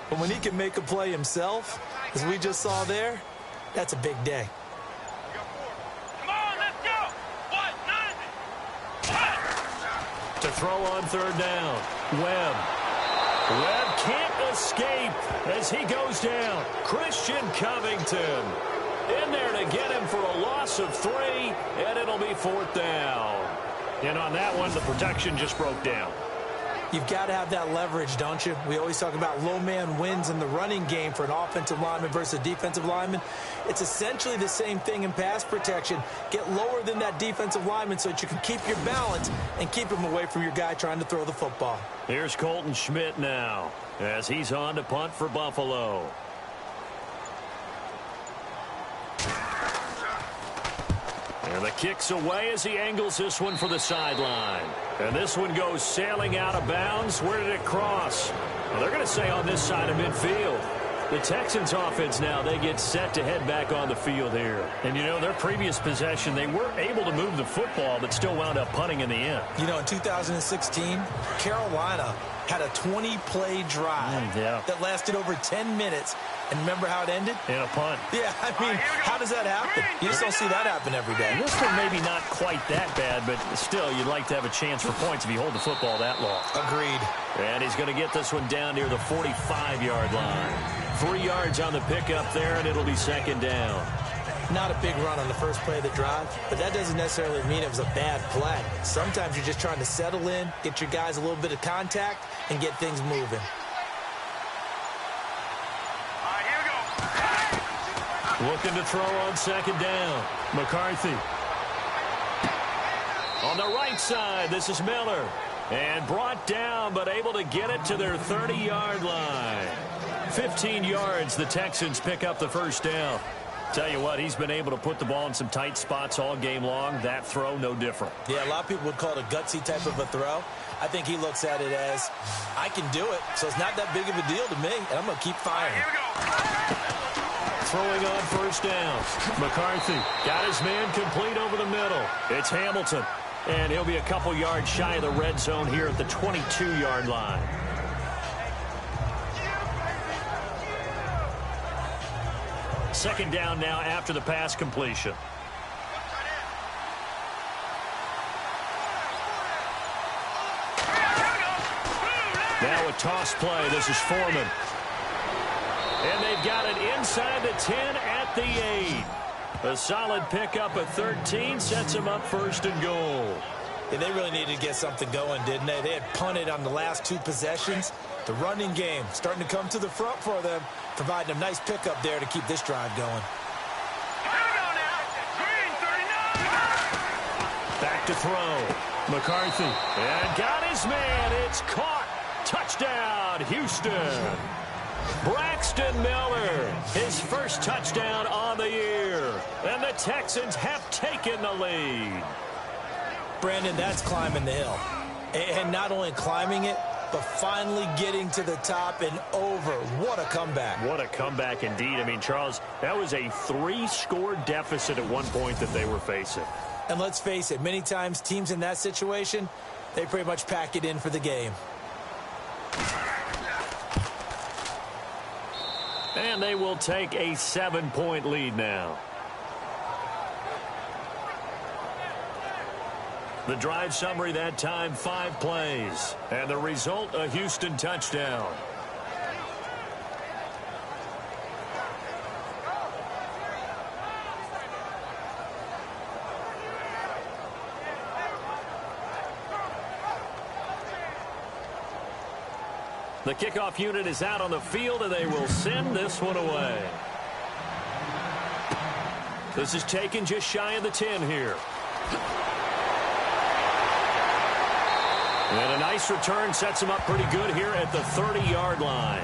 But when he can make a play himself, as we just saw there, that's a big day. Come on, let's go. To throw on third down, Webb. Webb can't escape as he goes down. Christian Covington in there to get him for a loss of 3, and it'll be 4th down. And on that one, the protection just broke down. You've got to have that leverage, don't you? We always talk about low man wins in the running game for an offensive lineman versus a defensive lineman. It's essentially the same thing in pass protection. Get lower than that defensive lineman so that you can keep your balance and keep him away from your guy trying to throw the football. Here's Colton Schmidt now as he's on to punt for Buffalo. And the kick's away as he angles this one for the sideline. And this one goes sailing out of bounds. Where did it cross? Well, they're going to say on this side of midfield. The Texans offense now, they get set to head back on the field here. And, you know, their previous possession, they were able to move the football, but still wound up punting in the end. You know, in 2016, Carolina had a 20-play drive that lasted over 10 minutes. And remember how it ended? In a punt. Yeah, I mean, how does that happen? You just don't see that happen every day. This one maybe not quite that bad, but still, you'd like to have a chance for points if you hold the football that long. Agreed. And he's going to get this one down near the 45-yard line. 3 yards on the pickup there, and it'll be second down. Not a big run on the first play of the drive, but that doesn't necessarily mean it was a bad play. Sometimes you're just trying to settle in, get your guys a little bit of contact, and get things moving. Looking to throw on second down. McCarthy. On the right side, this is Miller. And brought down, but able to get it to their 30-yard line. 15 yards, the Texans pick up the first down. Tell you what, he's been able to put the ball in some tight spots all game long. That throw, no different. Yeah, a lot of people would call it a gutsy type of a throw. I think he looks at it as, I can do it, so it's not that big of a deal to me, and I'm going to keep firing. Here we go. Throwing on first down. McCarthy got his man complete over the middle. It's Hamilton. And he'll be a couple yards shy of the red zone here at the 22-yard line. Second down now after the pass completion. Now a toss play. This is Foreman. And they've got it inside the 10 at the 8. A solid pickup at 13 sets them up first and goal. Yeah, they really needed to get something going, didn't they? They had punted on the last 2 possessions. The running game starting to come to the front for them, providing a nice pickup there to keep this drive going. Here we go now. Green 39. Back to throw. McCarthy. And got his man. It's caught. Touchdown, Houston. Braxton Miller, his first touchdown on the year. And the Texans have taken the lead. Brandon, that's climbing the hill. And not only climbing it, but finally getting to the top and over. What a comeback. What a comeback indeed. I mean, Charles, that was a 3-score deficit at one point that they were facing. And let's face it, many times teams in that situation, they pretty much pack it in for the game. And they will take a 7-point lead now. The drive summary that time, 5 plays. And the result, a Houston touchdown. The kickoff unit is out on the field, and they will send this one away. This is taken just shy of the 10 here. And a nice return sets him up pretty good here at the 30-yard line.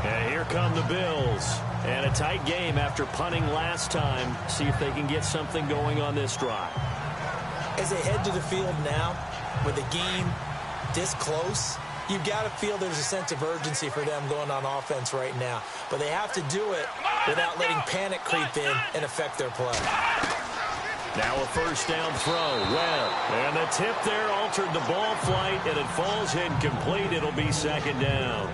And here come the Bills. And a tight game after punting last time. See if they can get something going on this drive. As they head to the field now, with the game this close, you've got to feel there's a sense of urgency for them going on offense right now. But they have to do it without letting panic creep in and affect their play. Now a first down throw. Well, and the tip there altered the ball flight, and it falls incomplete. It'll be second down.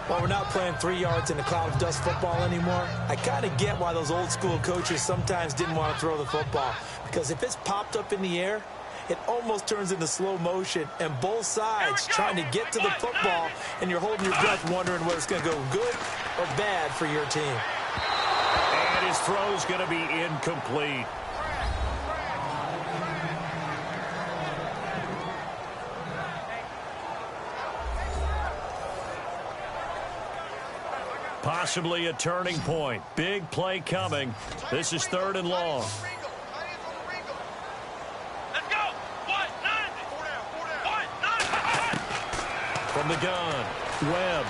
Well, we're not playing 3 yards in a cloud of dust football anymore. I kind of get why those old school coaches sometimes didn't want to throw the football. Because if it's popped up in the air, it almost turns into slow motion, and both sides trying to get to the football, and you're holding your breath wondering whether it's going to go good or bad for your team. And his throw's going to be incomplete. Possibly a turning point. Big play coming. This is 3rd and long. Let's go. From the gun, Webb.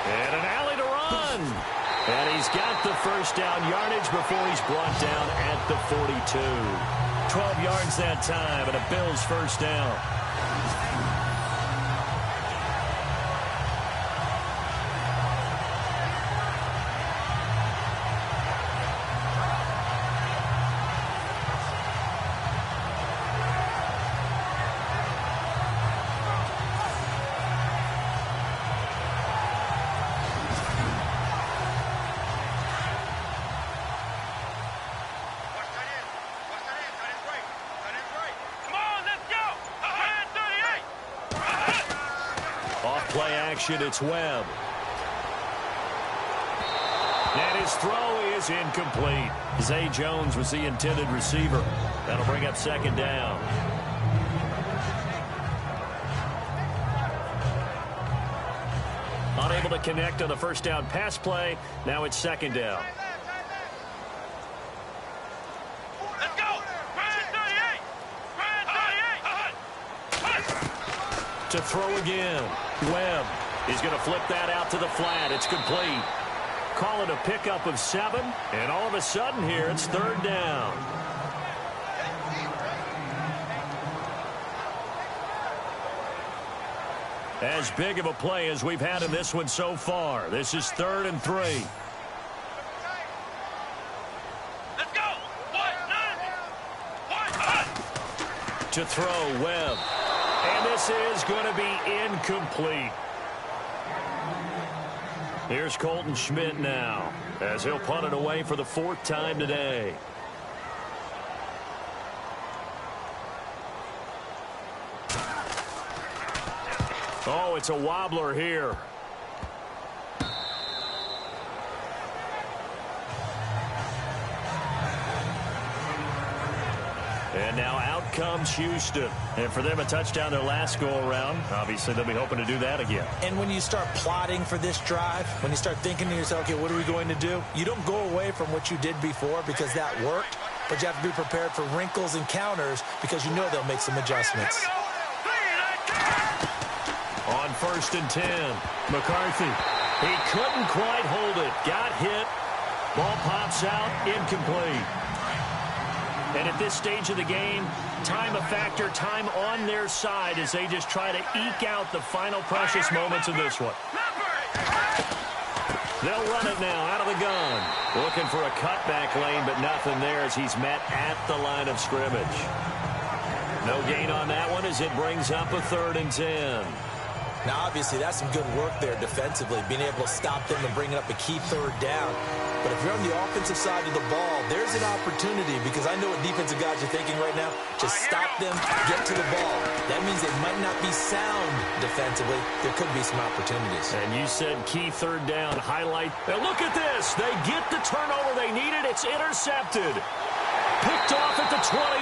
And an alley to run. And he's got the first down yardage before he's brought down at the 42. 12 yards that time, and a Bills first down. It's Webb. And his throw is incomplete. Zay Jones was the intended receiver. That'll bring up second down. Unable to connect on the first down pass play. Now it's second down. Let's go. 38. To throw again. Webb. He's going to flip that out to the flat. It's complete. Call it a pickup of 7. And all of a sudden here, it's 3rd down. As big of a play as we've had in this one so far. This is 3rd and 3. Let's go. To throw, Webb. And this is going to be incomplete. Here's Colton Schmidt now, as he'll punt it away for the 4th time today. Oh, it's a wobbler here. And now out comes Houston. And for them, a touchdown their last go-around. Obviously, they'll be hoping to do that again. And when you start plotting for this drive, when you start thinking to yourself, okay, what are we going to do? You don't go away from what you did before because that worked, but you have to be prepared for wrinkles and counters because you know they'll make some adjustments. On 1st and 10, McCarthy. He couldn't quite hold it. Got hit. Ball pops out. Incomplete. And at this stage of the game, time a factor, time on their side as they just try to eke out the final precious moments of this one. They'll run it now out of the gun. Looking for a cutback lane, but nothing there as he's met at the line of scrimmage. No gain on that one as it brings up a 3rd and 10. Now, obviously, that's some good work there defensively, being able to stop them and bringing up a key 3rd down. But if you're on the offensive side of the ball, there's an opportunity because I know what defensive guys are thinking right now. Just stop them, get to the ball. That means they might not be sound defensively. There could be some opportunities. And you said key 3rd down highlight. Now look at this. They get the turnover they needed. It's intercepted. Picked off at the 21.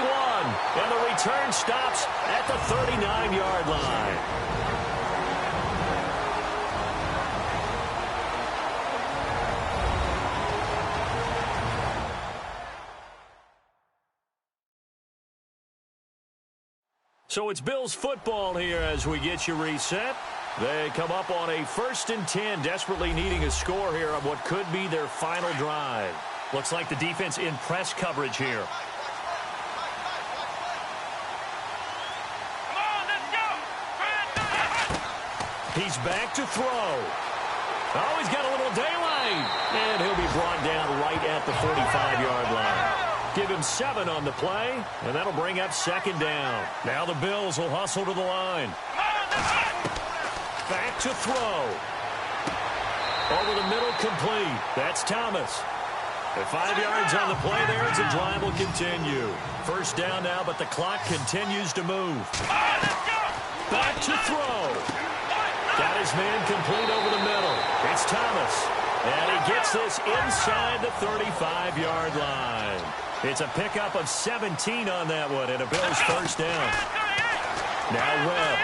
And the return stops at the 39-yard line. So it's Bills football here as we get you reset. They come up on a 1st and 10, desperately needing a score here on what could be their final drive. Looks like the defense in press coverage here. Come on, let's go. He's back to throw. Oh, he's got a little daylight. And he'll be brought down right at the 45-yard line. Give him 7 on the play, and that'll bring up 2nd down. Now the Bills will hustle to the line. Back to throw. Over the middle, complete. That's Thomas. At 5 yards on the play there, as the drive will continue. 1st down now, but the clock continues to move. Back to throw. Got his man complete over the middle. It's Thomas. And he gets this inside the 35-yard line. It's a pickup of 17 on that one, and a Bills 1st down. Now Webb.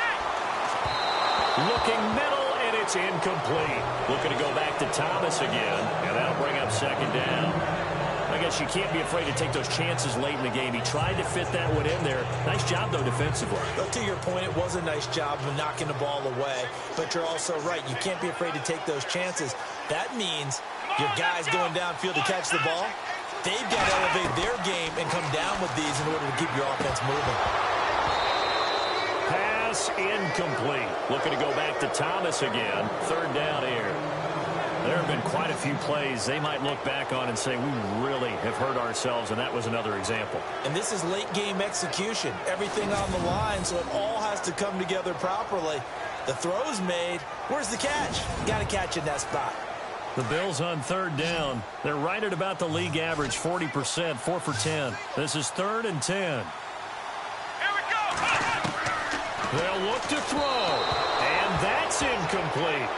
Looking middle, and it's incomplete. Looking to go back to Thomas again, and that'll bring up 2nd down. I guess you can't be afraid to take those chances late in the game. He tried to fit that one in there. Nice job, though, defensively. But to your point, it was a nice job of knocking the ball away. But you're also right. You can't be afraid to take those chances. That means your guys going downfield to catch the ball, they've got to elevate their game and come down with these in order to keep your offense moving. Pass incomplete. Looking to go back to Thomas again. 3rd down here. There have been quite a few plays they might look back on and say, we really have hurt ourselves, and that was another example. And this is late game execution. Everything on the line, so it all has to come together properly. The throw's made. Where's the catch? Got to catch in that spot. The Bills on 3rd down. They're right at about the league average, 40%, 4 for 10. This is 3rd and 10. Here we go. They'll look to throw, and that's incomplete.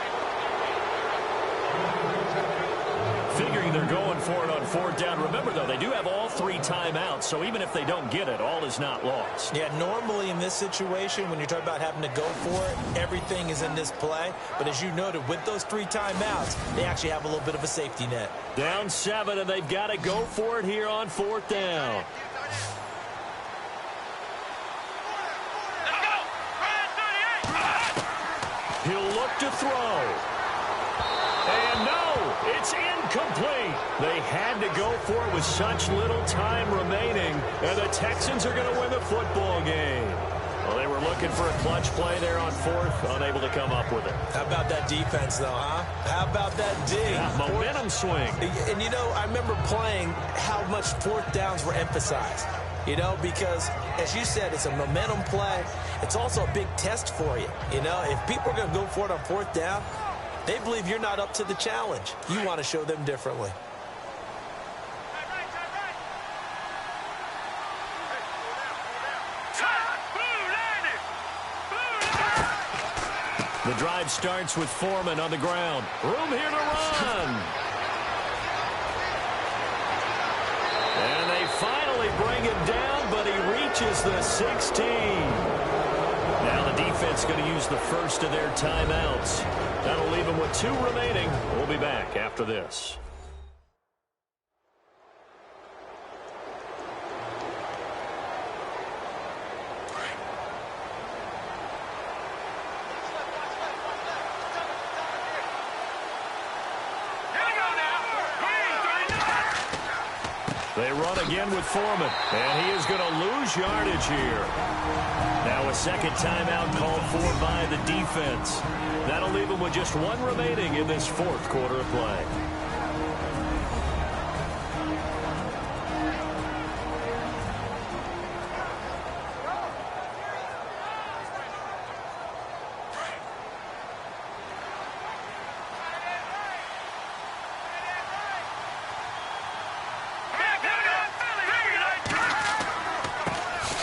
Figuring they're going for it on 4th down. Remember, though, they do have all 3 timeouts, so even if they don't get it, all is not lost. Yeah, normally in this situation, when you're talking about having to go for it, everything is in this play. But as you noted, with those 3 timeouts, they actually have a little bit of a safety net. Down 7, and they've got to go for it here on 4th down. Let's go. He'll look to throw. And no, it's incomplete. They had to go for it with such little time remaining, and the Texans are going to win the football game. Well, they were looking for a clutch play there on 4th, unable to come up with it. How about that defense, though, huh? How about that D? Yeah, momentum swing. And, you know, I remember playing how much 4th downs were emphasized. You know, because, as you said, it's a momentum play. It's also a big test for you. You know, if people are going to go for it on 4th down, they believe you're not up to the challenge. You want to show them differently. The drive starts with Foreman on the ground. Room here to run. And they finally bring him down, but he reaches the 16. Now the defense going to use the first of their timeouts. That'll leave them with 2 remaining. We'll be back after this. They run again with Foreman, and he is going to lose yardage here. Now a 2nd timeout called for by the defense. That'll leave them with just 1 remaining in this 4th quarter of play.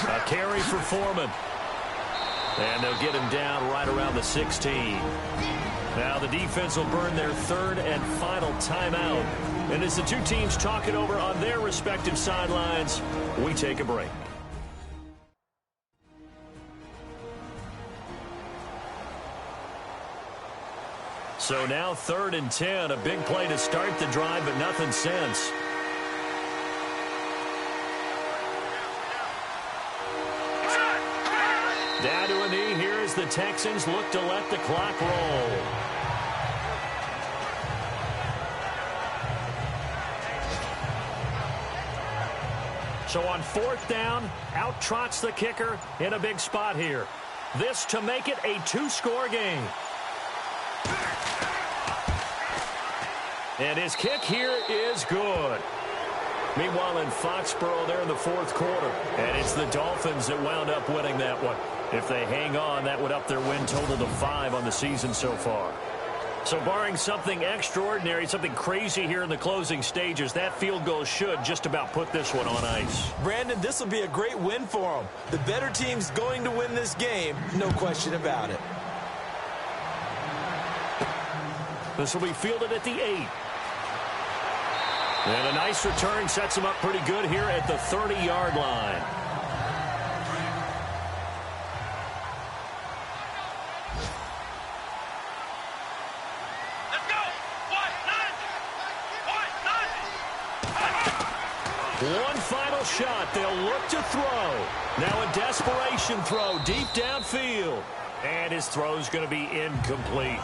A carry for Foreman. And they'll get him down right around the 16. Now the defense will burn their 3rd and final timeout. And as the 2 teams talk it over on their respective sidelines, we take a break. So now 3rd and 10, a big play to start the drive, but nothing since. Down to a knee here as the Texans look to let the clock roll. So on 4th down, out trots the kicker in a big spot here. This to make it a 2-score game. And his kick here is good. Meanwhile, in Foxborough, they're in the 4th quarter. And it's the Dolphins that wound up winning that one. If they hang on, that would up their win total to 5 on the season so far. So barring something extraordinary, something crazy here in the closing stages, that field goal should just about put this one on ice. Brandon, this will be a great win for them. The better team's going to win this game, no question about it. This will be fielded at the 8. And a nice return sets him up pretty good here at the 30-yard line. One final shot. They'll look to throw. Now a desperation throw deep downfield. And his throw's going to be incomplete.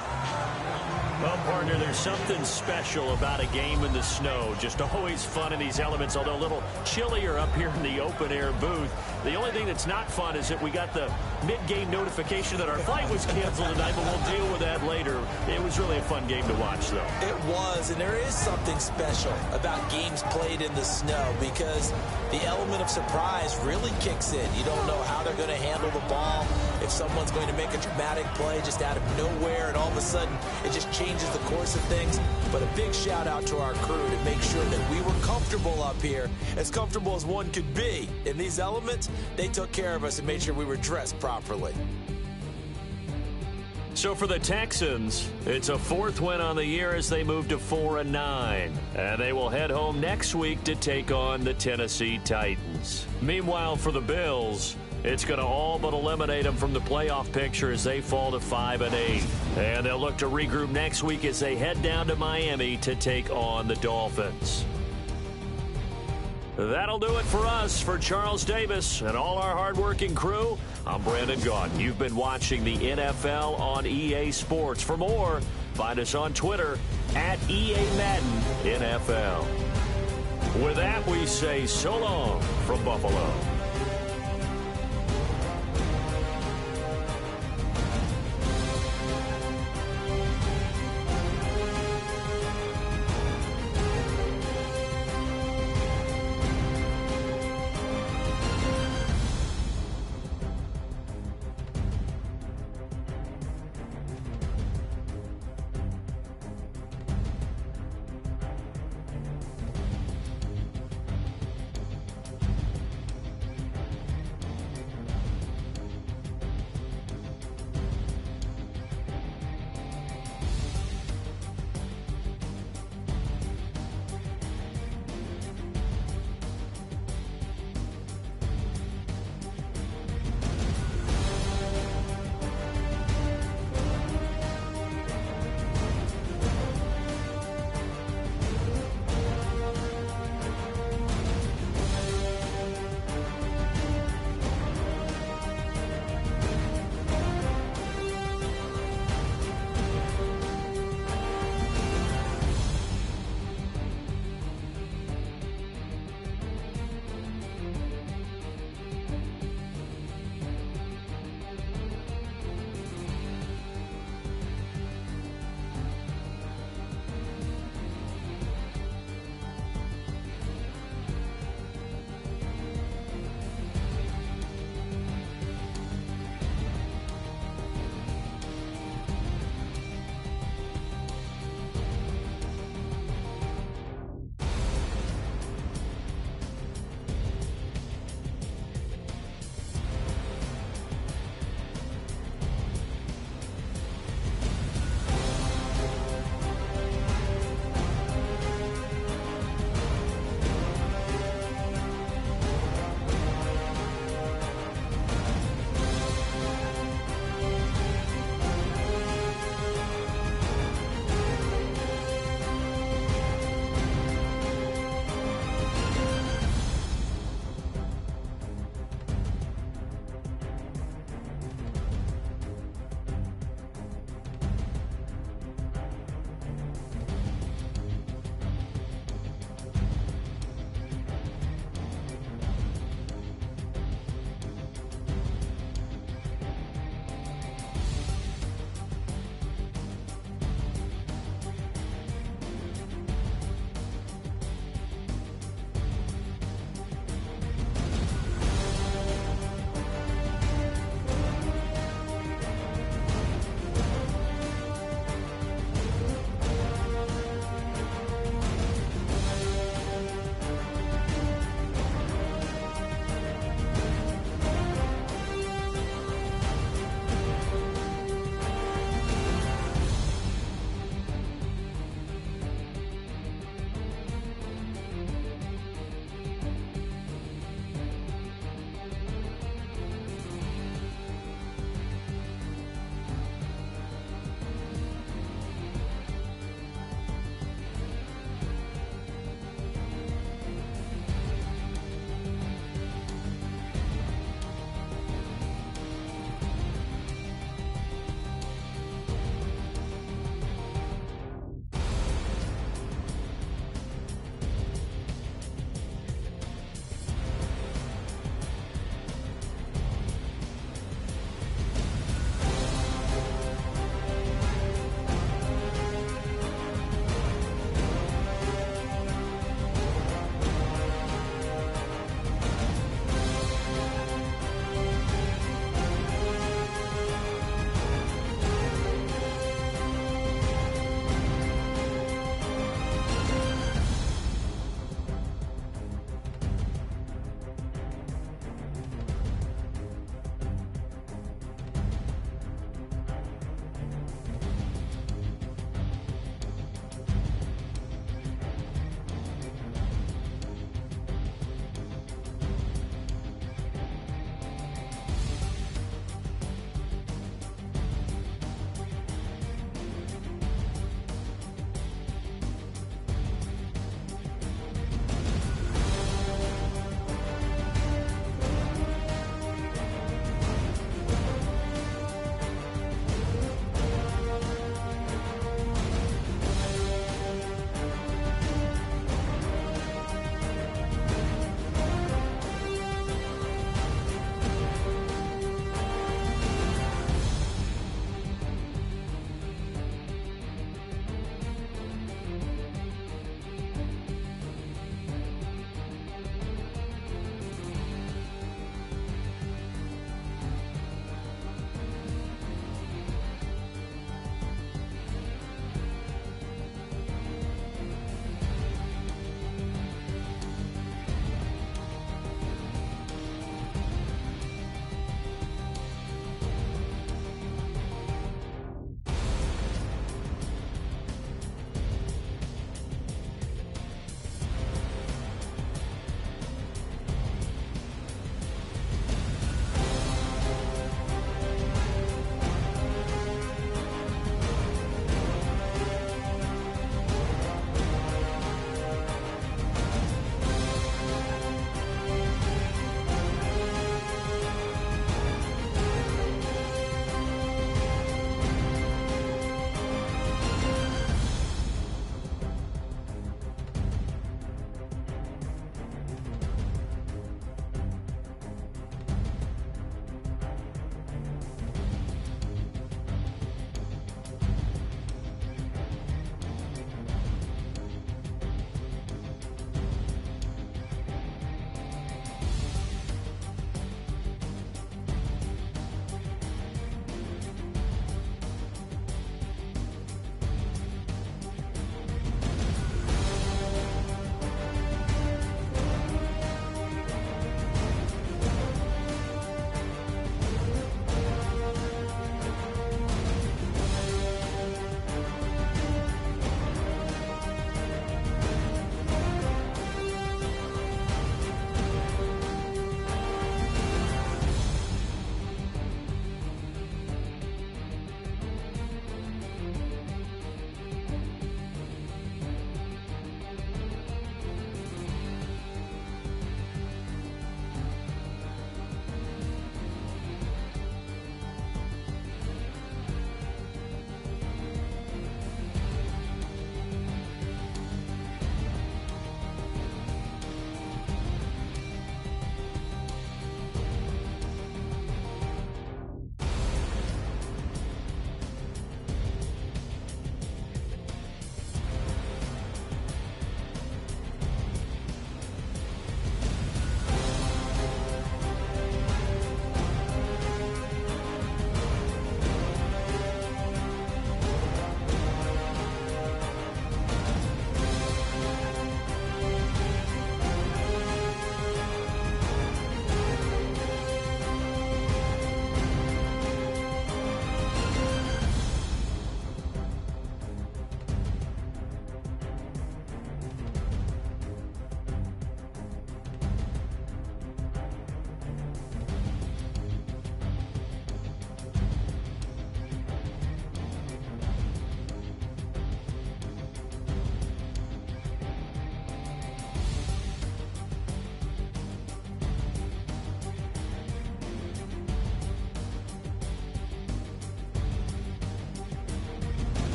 Well, partner, there's something special about a game in the snow. Just always fun in these elements, although a little chillier up here in the open-air booth. The only thing that's not fun is that we got the mid-game notification that our flight was canceled tonight, but we'll deal with that later. It was really a fun game to watch, though. It was, and there is something special about games played in the snow because the element of surprise really kicks in. You don't know how they're going to handle the ball, if someone's going to make a dramatic play just out of nowhere, and all of a sudden it just changes the course of things. But a big shout out to our crew to make sure that we were comfortable up here, as comfortable as one could be. In these elements, they took care of us and made sure we were dressed properly. So for the Texans, it's a 4th win on the year as they move to 4-9. And they will head home next week to take on the Tennessee Titans. Meanwhile, for the Bills, it's going to all but eliminate them from the playoff picture as they fall to 5-8. And they'll look to regroup next week as they head down to Miami to take on the Dolphins. That'll do it for us. For Charles Davis and all our hardworking crew, I'm Brandon Gaudin. You've been watching the NFL on EA Sports. For more, find us on Twitter at EA Madden NFL. With that, we say so long from Buffalo.